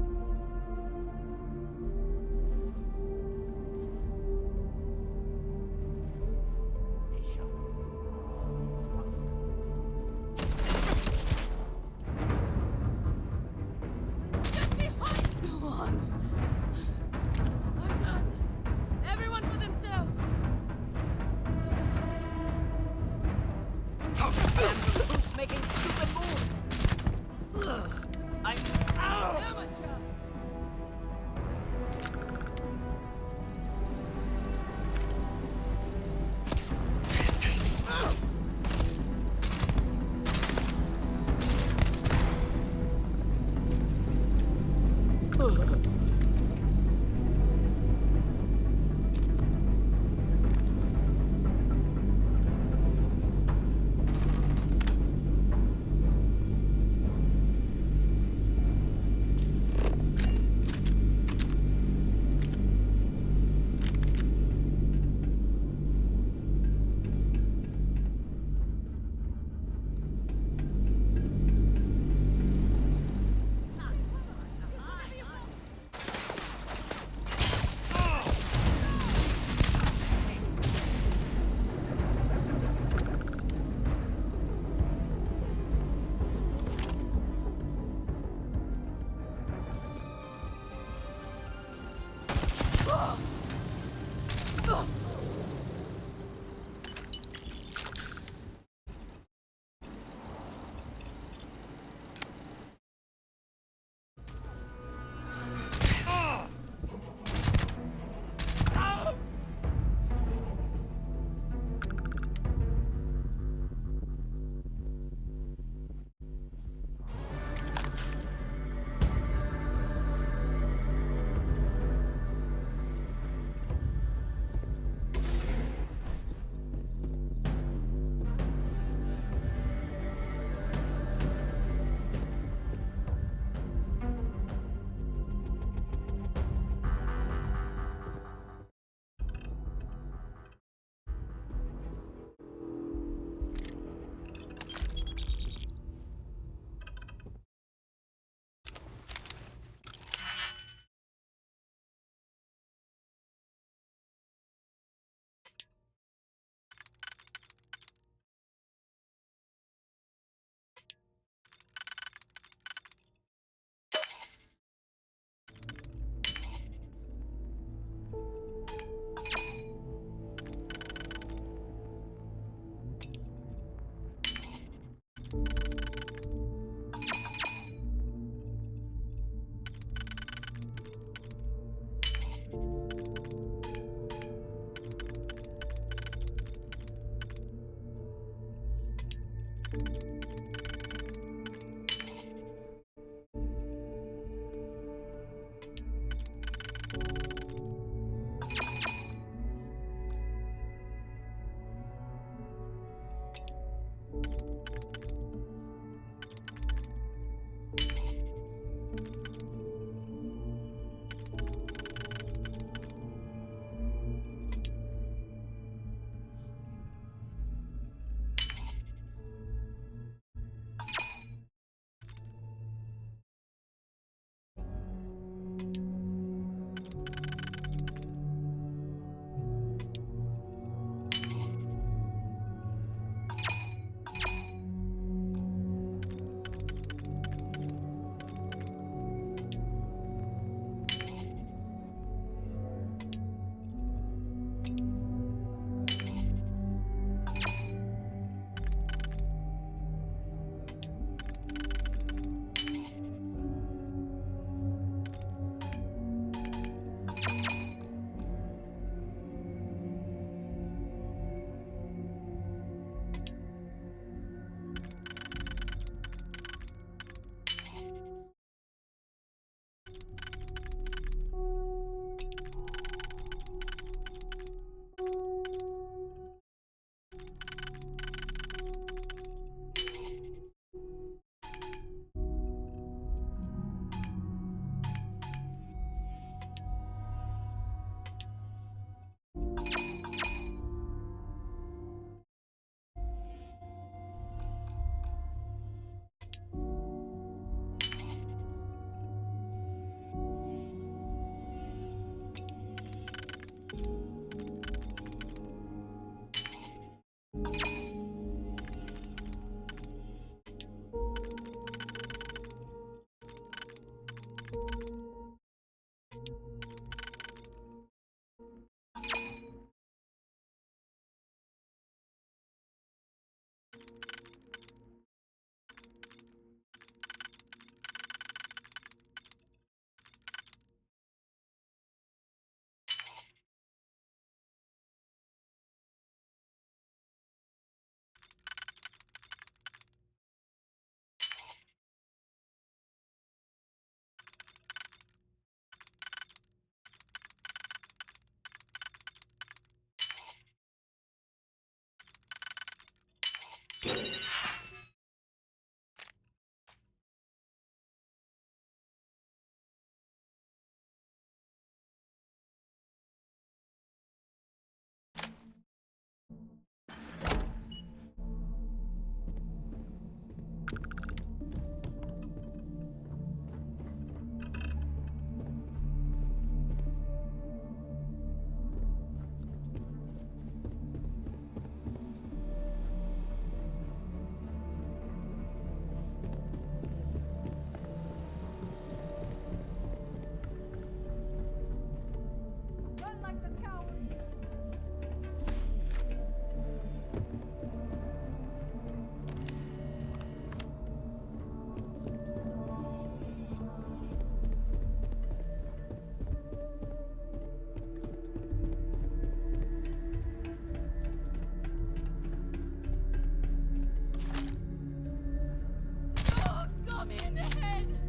Stay sharp. Get behind! Go on. I'm done. Everyone for themselves. Who's making stupid moves? Ugh. Amateur.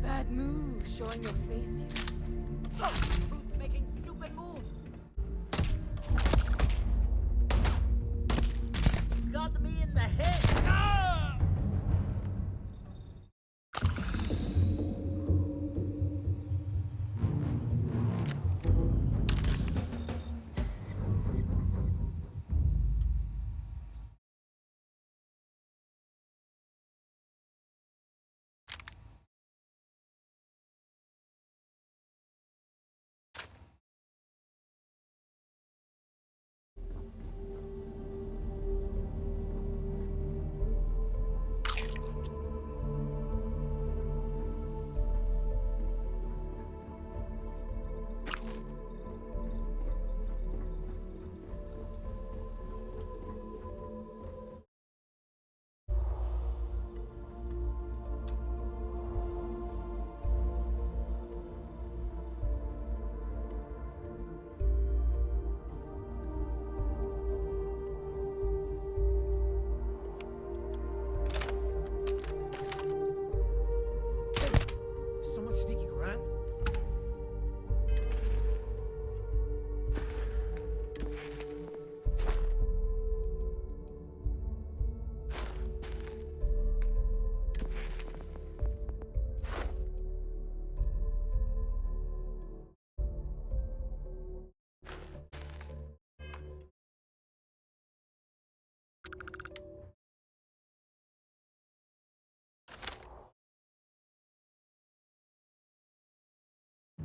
Bad move, showing your face here. Who's making stupid moves? Got me in the head!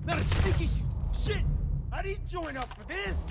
Not a sneaky shit! I didn't join up for this!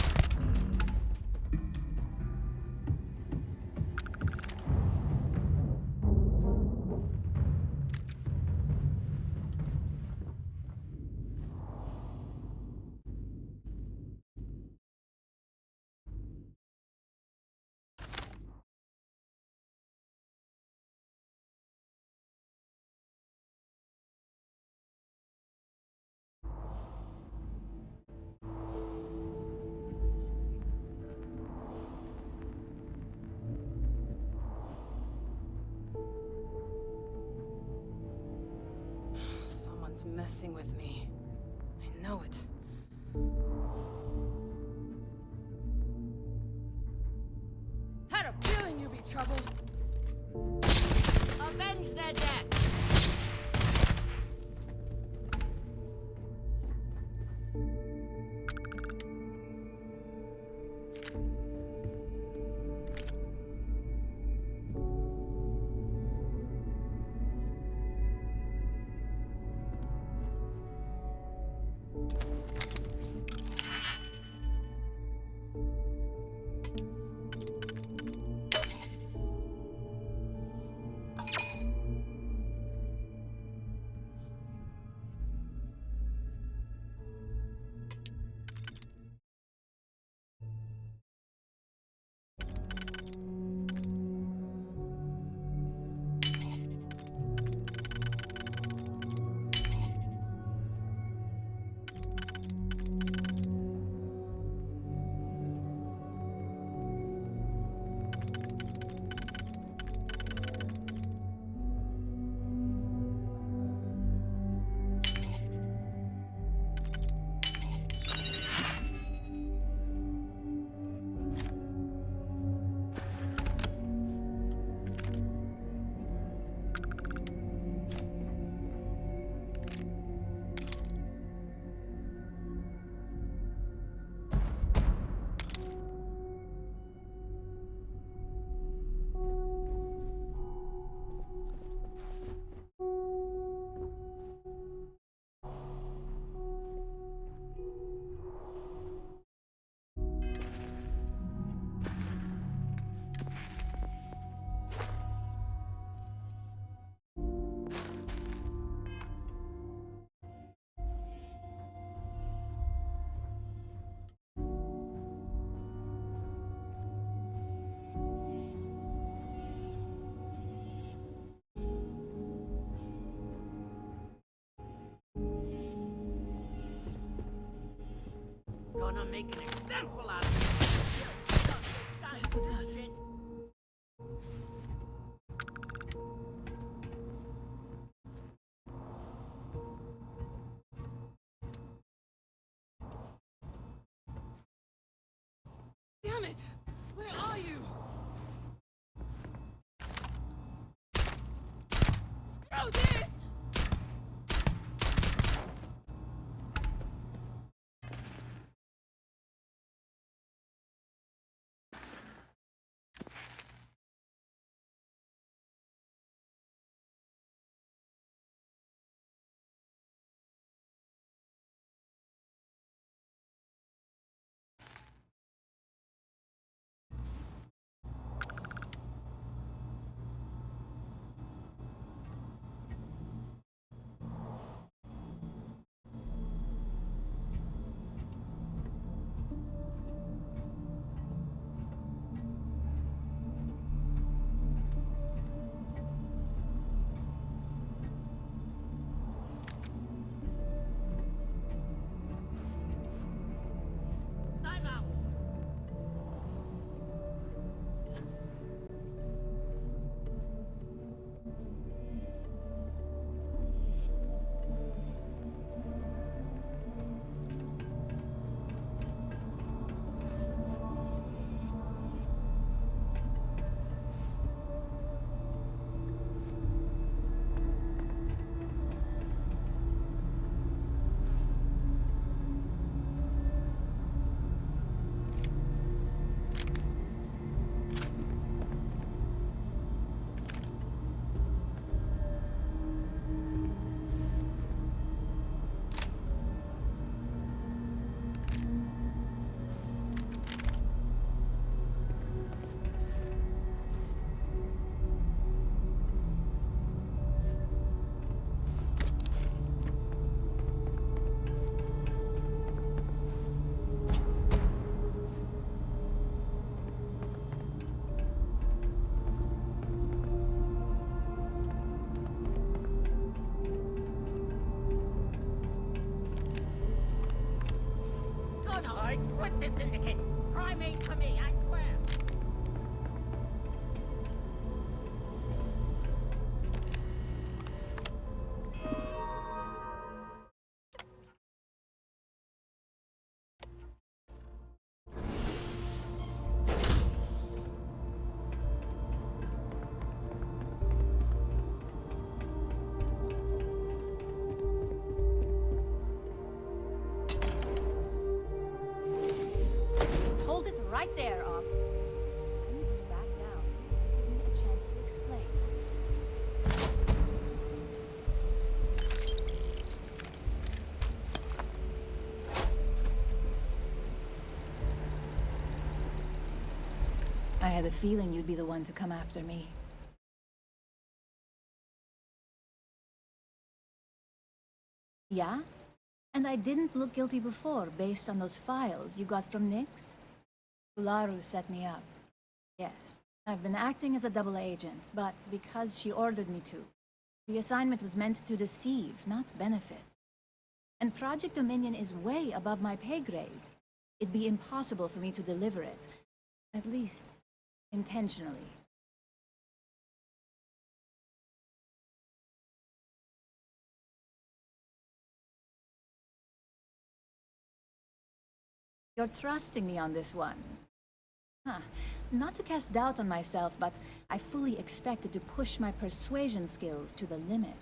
Someone's messing with me. I know it. Had a feeling you'd be trouble. Avenge their death! Gonna make an example out of you! Shit. Damn it! Where are you? Screw this! I quit the syndicate! Crime ain't for me, I swear! Hold it right there, Op. I need you to back down. Give me a chance to explain. I had a feeling you'd be the one to come after me. Yeah? And I didn't look guilty before, based on those files you got from Nyx? Ularu set me up. Yes. I've been acting as a double agent, but because she ordered me to. The assignment was meant to deceive, not benefit. And Project Dominion is way above my pay grade. It'd be impossible for me to deliver it. At least, intentionally. You're trusting me on this one. Huh. Not to cast doubt on myself, but I fully expected to push my persuasion skills to the limit.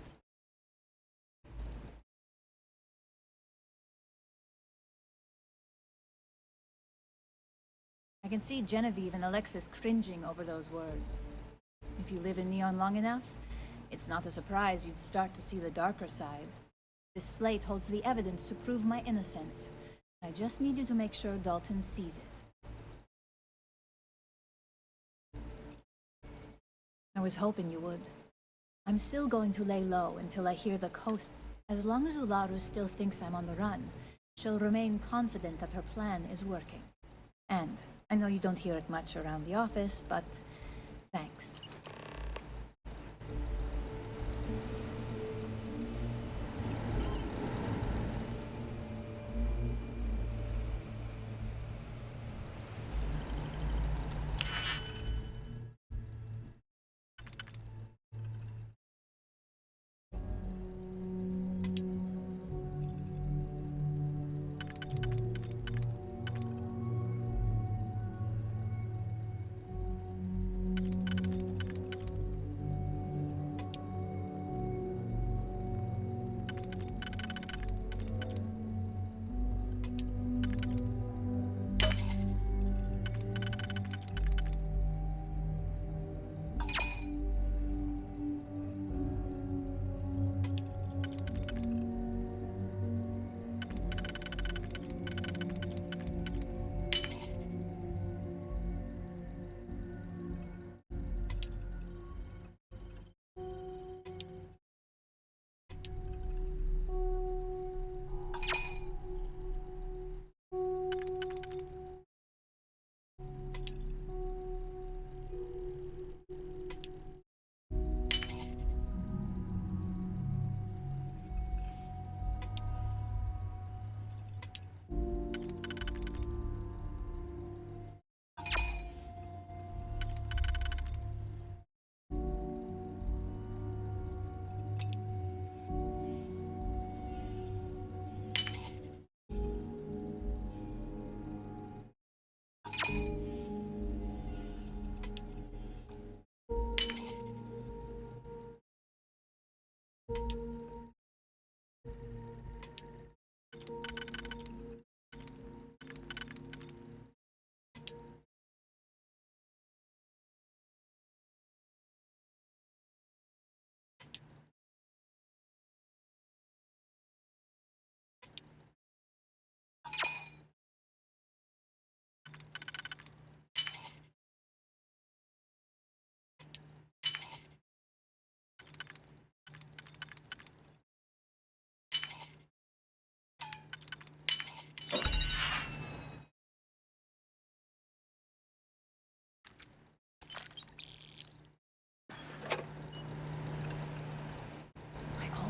I can see Genevieve and Alexis cringing over those words. If you live in Neon long enough, it's not a surprise you'd start to see the darker side. This slate holds the evidence to prove my innocence. I just need you to make sure Dalton sees it. I was hoping you would. I'm still going to lay low until I hear the coast. As long as Ularu still thinks I'm on the run, she'll remain confident that her plan is working. And I know you don't hear it much around the office, but thanks.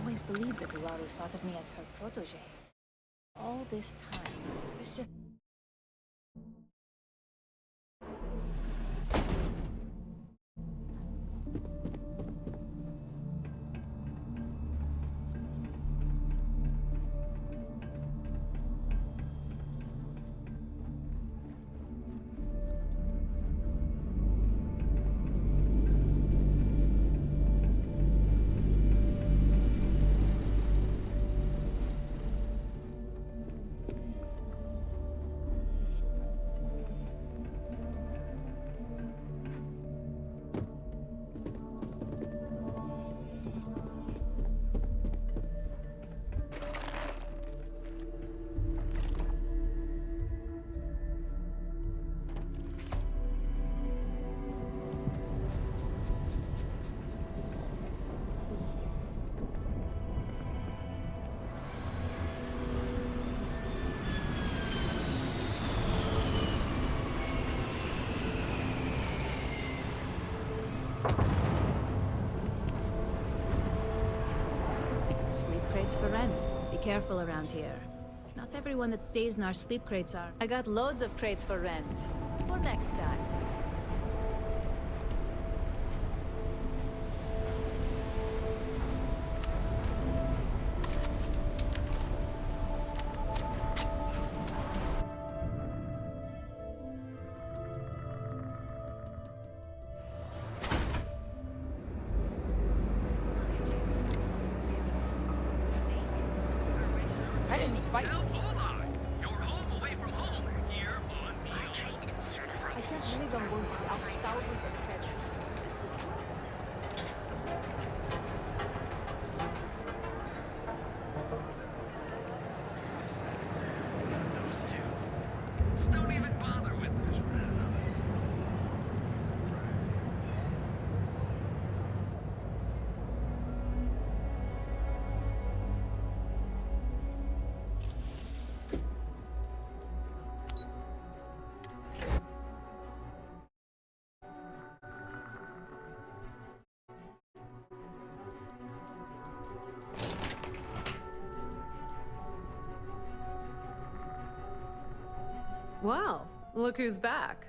Always believed that Ularu thought of me as her protege. All this time, it was just Sleep crates for rent. Be careful around here. Not everyone that stays in our sleep crates are. I got loads of crates for rent. For next time. I didn't fight. I can't believe I'm going to be out thousands of credits. This could Don't even bother with this. Well, look who's back.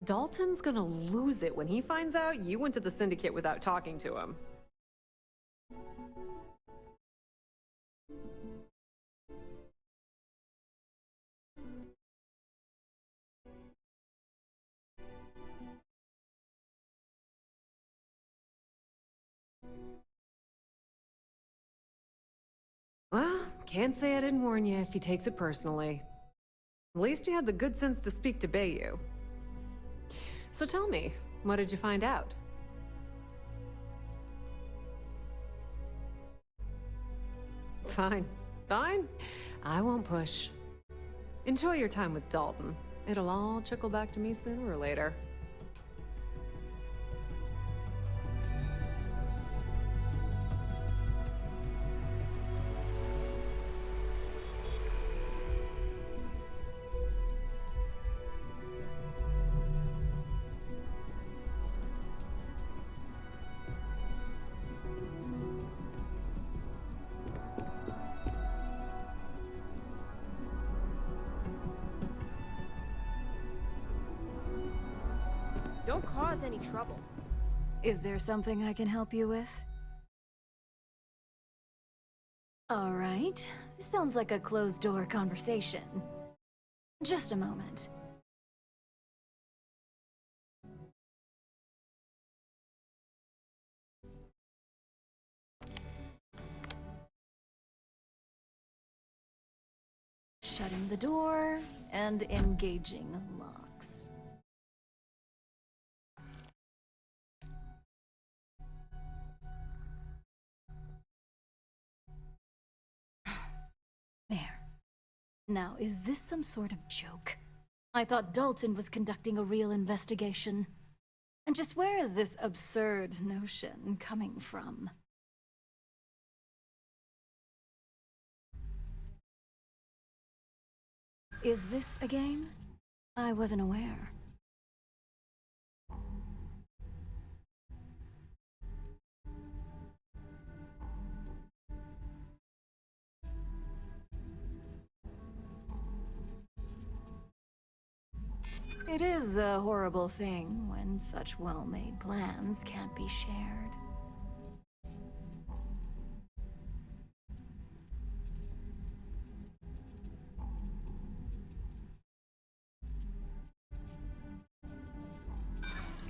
Dalton's gonna lose it when he finds out you went to the Syndicate without talking to him. Well, can't say I didn't warn you if he takes it personally. At least he had the good sense to speak to Bayou. So tell me, what did you find out? Fine, fine. I won't push. Enjoy your time with Dalton. It'll all trickle back to me sooner or later. Don't cause any trouble. Is there something I can help you with? All right. This sounds like a closed-door conversation. Just a moment. Shutting the door and engaging locks. There. Now, is this some sort of joke? I thought Dalton was conducting a real investigation. And just where is this absurd notion coming from? Is this a game? I wasn't aware. It is a horrible thing when such well-made plans can't be shared.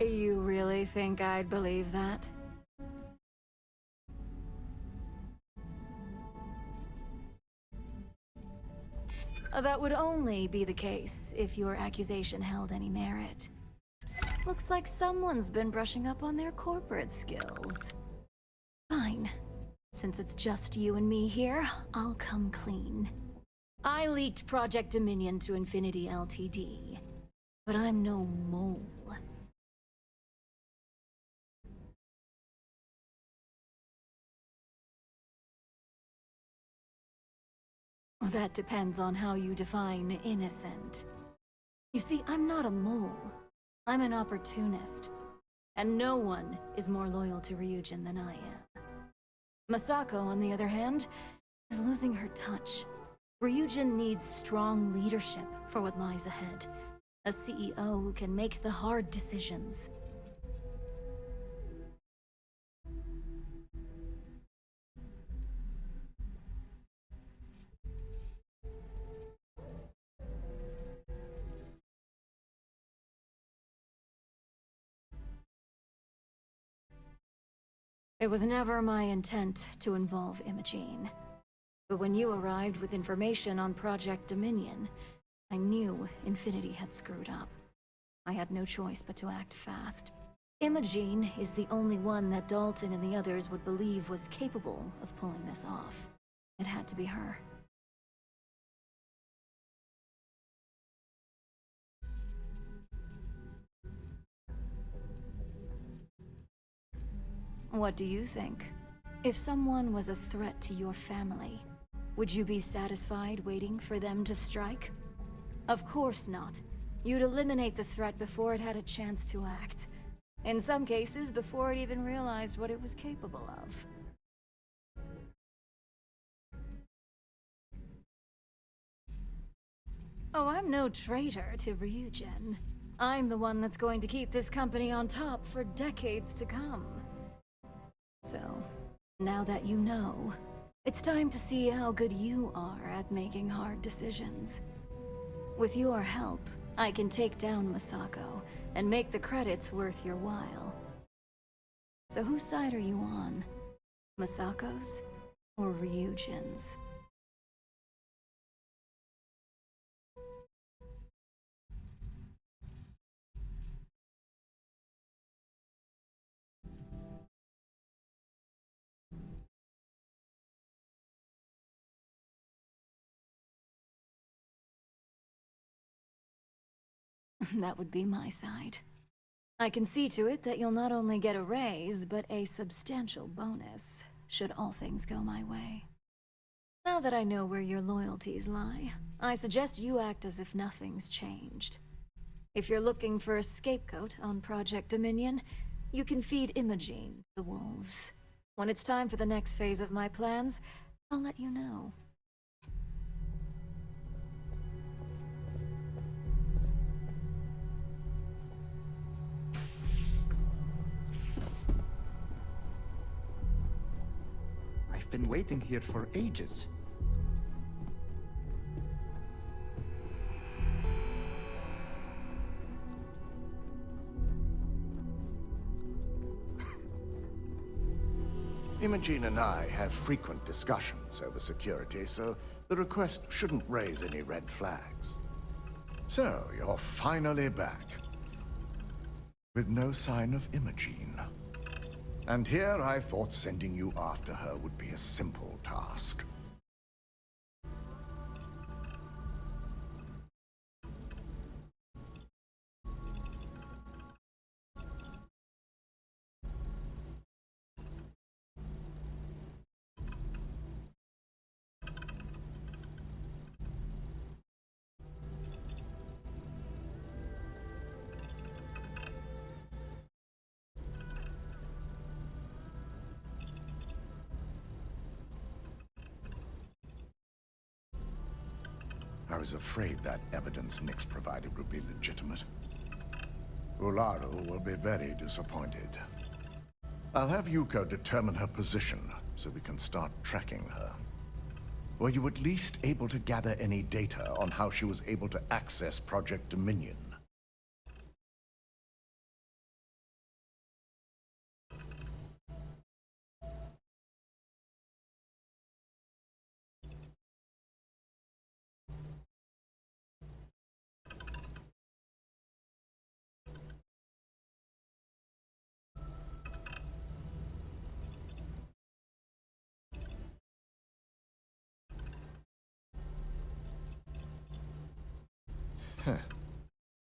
You really think I'd believe that? That would only be the case if your accusation held any merit. Looks like someone's been brushing up on their corporate skills. Fine. Since it's just you and me here, I'll come clean. I leaked Project Dominion to Infinity Ltd. But I'm no mole. That depends on how you define innocent. You see, I'm not a mole. I'm an opportunist. And no one is more loyal to Ryujin than I am. Masako, on the other hand, is losing her touch. Ryujin needs strong leadership for what lies ahead. A CEO who can make the hard decisions. It was never my intent to involve Imogene. But when you arrived with information on Project Dominion, I knew Infinity had screwed up. I had no choice but to act fast. Imogene is the only one that Dalton and the others would believe was capable of pulling this off. It had to be her. What do you think? If someone was a threat to your family, would you be satisfied waiting for them to strike? Of course not. You'd eliminate the threat before it had a chance to act. In some cases, before it even realized what it was capable of. Oh, I'm no traitor to Ryujin. I'm the one that's going to keep this company on top for decades to come. So, now that you know, it's time to see how good you are at making hard decisions. With your help, I can take down Masako and make the credits worth your while. So whose side are you on? Masako's or Ryujin's? That would be my side. I can see to it that you'll not only get a raise, but a substantial bonus, should all things go my way. Now that I know where your loyalties lie, I suggest you act as if nothing's changed. If you're looking for a scapegoat on Project Dominion, you can feed Imogene the wolves. When it's time for the next phase of my plans, I'll let you know. I've been waiting here for ages. Imogene and I have frequent discussions over security, so the request shouldn't raise any red flags. So, you're finally back. With no sign of Imogene. And here I thought sending you after her would be a simple task. I was afraid that evidence Nix provided would be legitimate. Ularu will be very disappointed. I'll have Yuko determine her position so we can start tracking her. Were you at least able to gather any data on how she was able to access Project Dominion?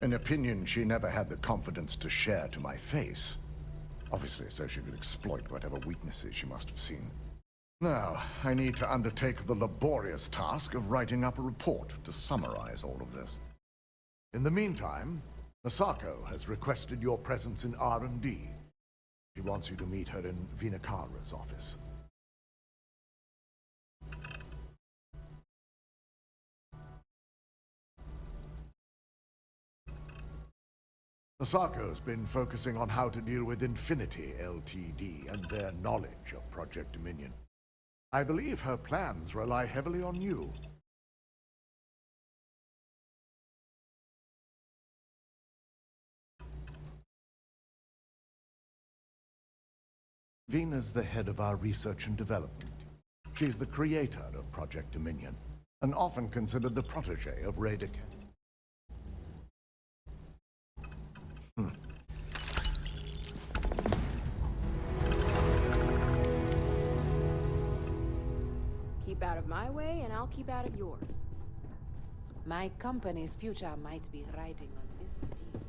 An opinion she never had the confidence to share to my face. Obviously, so she could exploit whatever weaknesses she must have seen. Now, I need to undertake the laborious task of writing up a report to summarize all of this. In the meantime, Masako has requested your presence in R&D. She wants you to meet her in Vinakara's office. Masako's been focusing on how to deal with Infinity Ltd. And their knowledge of Project Dominion. I believe her plans rely heavily on you. Vina's the head of our research and development. She's the creator of Project Dominion, and often considered the protege of Radic. Keep out of my way, and I'll keep out of yours. My company's future might be riding on this deal.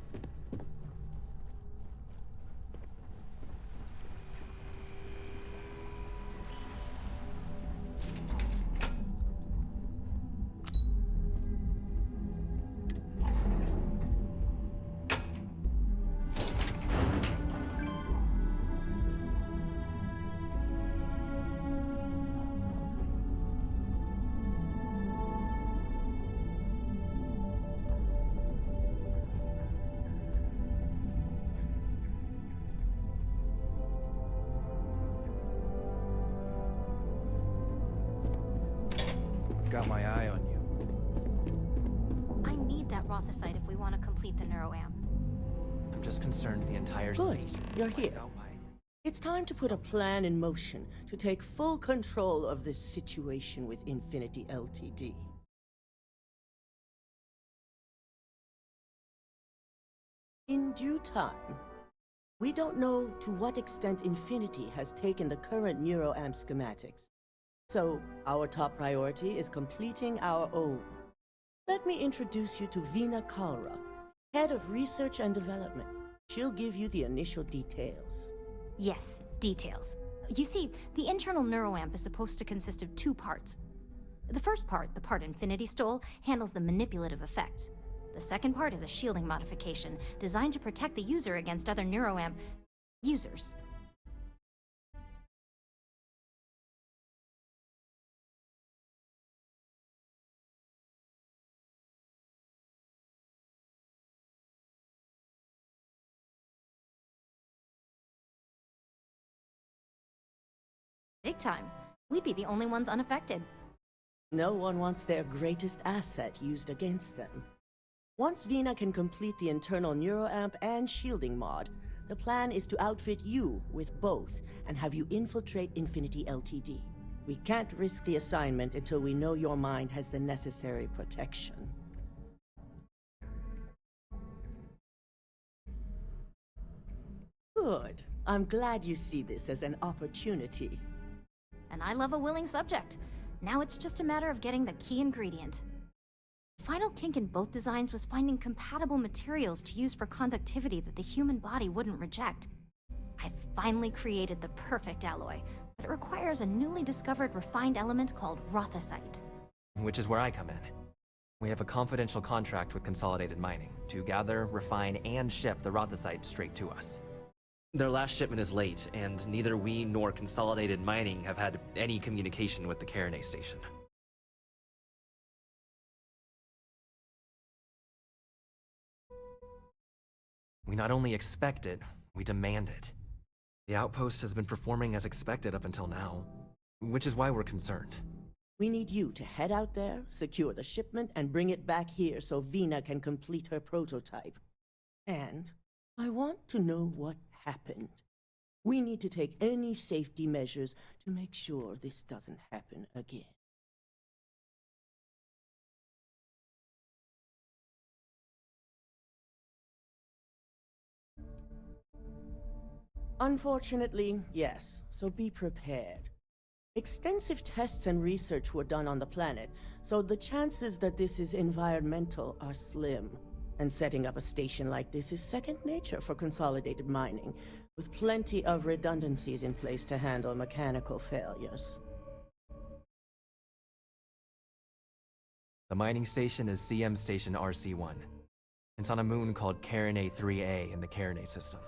Got my eye on you. I need that Rothicite if we want to complete the neuroamp. I'm just concerned the entire Good, station. you're here. It's time to put a plan in motion to take full control of this situation with Infinity Ltd. In due time. We don't know to what extent Infinity has taken the current neuroamp schematics. So, our top priority is completing our own. Let me introduce you to Vina Kalra, Head of Research and Development. She'll give you the initial details. Yes, details. You see, the internal neuroamp is supposed to consist of two parts. The first part, the part Infinity stole, handles the manipulative effects. The second part is a shielding modification, designed to protect the user against other neuroamp users. Big time. We'd be the only ones unaffected. No one wants their greatest asset used against them. Once Vina can complete the internal neuroamp and shielding mod, the plan is to outfit you with both and have you infiltrate Infinity Ltd. We can't risk the assignment until we know your mind has the necessary protection. Good. I'm glad you see this as an opportunity. And I love a willing subject. Now it's just a matter of getting the key ingredient. The final kink in both designs was finding compatible materials to use for conductivity that the human body wouldn't reject. I've finally created the perfect alloy, but it requires a newly discovered refined element called Rothicite. Which is where I come in. We have a confidential contract with Consolidated Mining to gather, refine, and ship the Rothicite straight to us. Their last shipment is late, and neither we nor Consolidated Mining have had any communication with the Carinae station. We not only expect it, we demand it. The outpost has been performing as expected up until now, which is why we're concerned. We need you to head out there, secure the shipment, and bring it back here so Vina can complete her prototype. And I want to know what happened. We need to take any safety measures to make sure this doesn't happen again. Unfortunately, yes, so be prepared. Extensive tests and research were done on the planet, so the chances that this is environmental are slim. And setting up a station like this is second nature for Consolidated Mining, with plenty of redundancies in place to handle mechanical failures. The mining station is CM Station RC-1. It's on a moon called Carinae 3A in the Carinae system.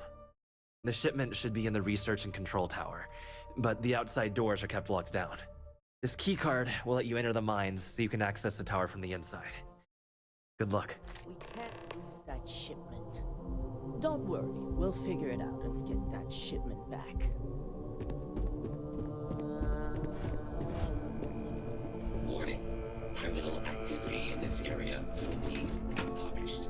The shipment should be in the research and control tower, but the outside doors are kept locked down. This keycard will let you enter the mines so you can access the tower from the inside. Good luck. We can't lose that shipment. Don't worry, we'll figure it out and get that shipment back. Warning. Criminal activity in this area will be punished.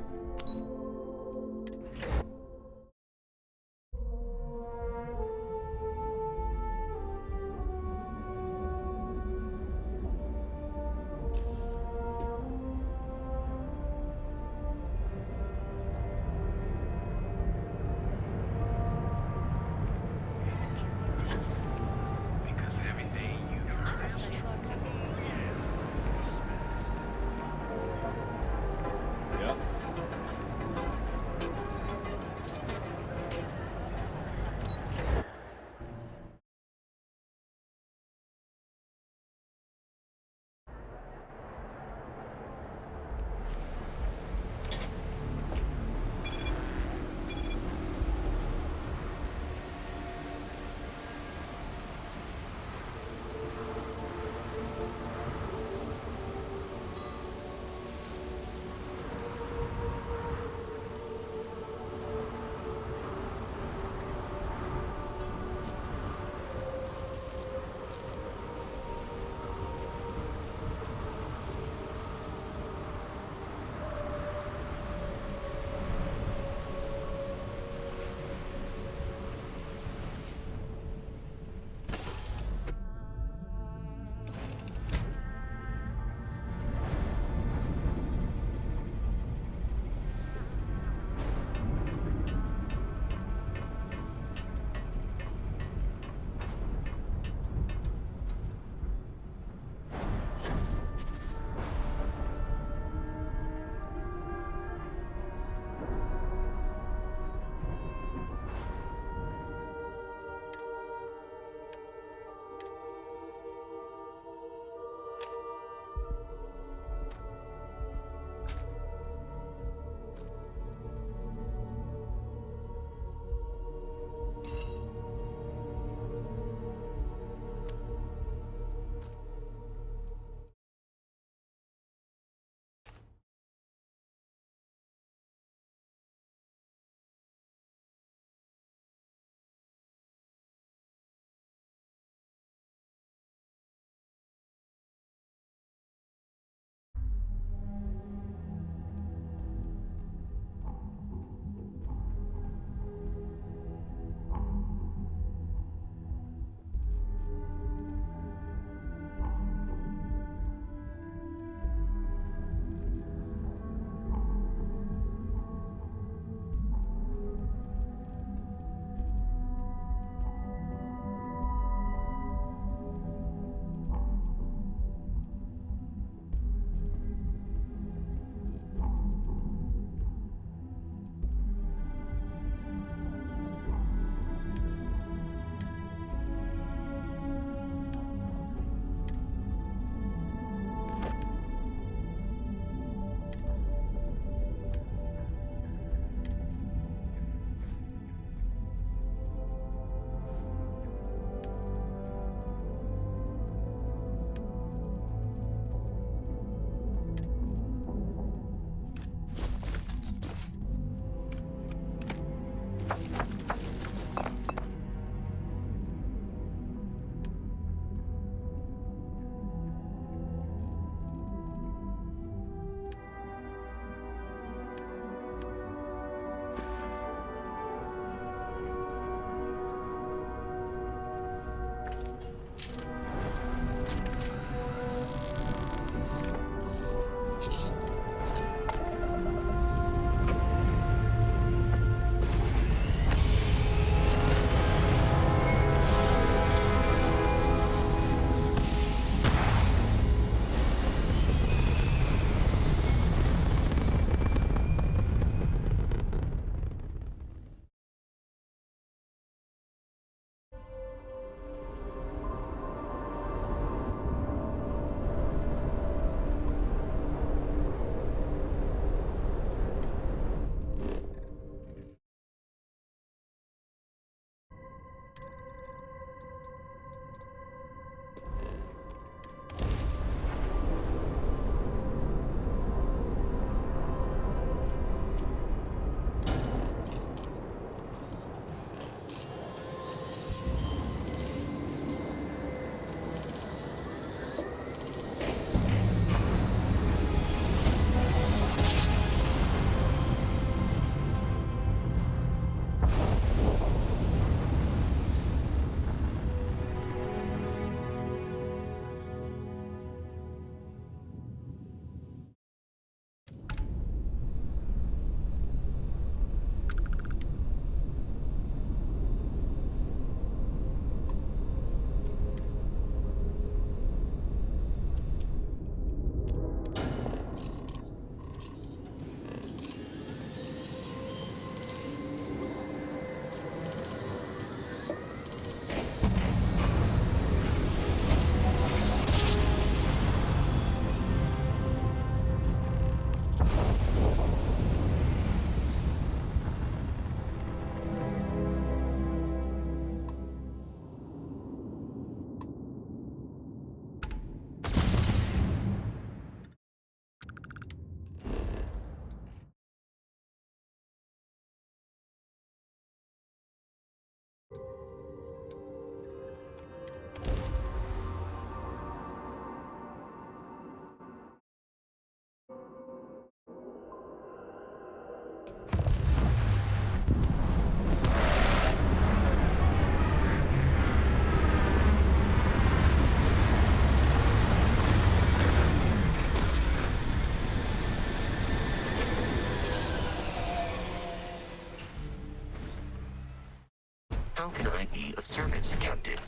can I be of service, Captain?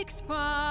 takes pride.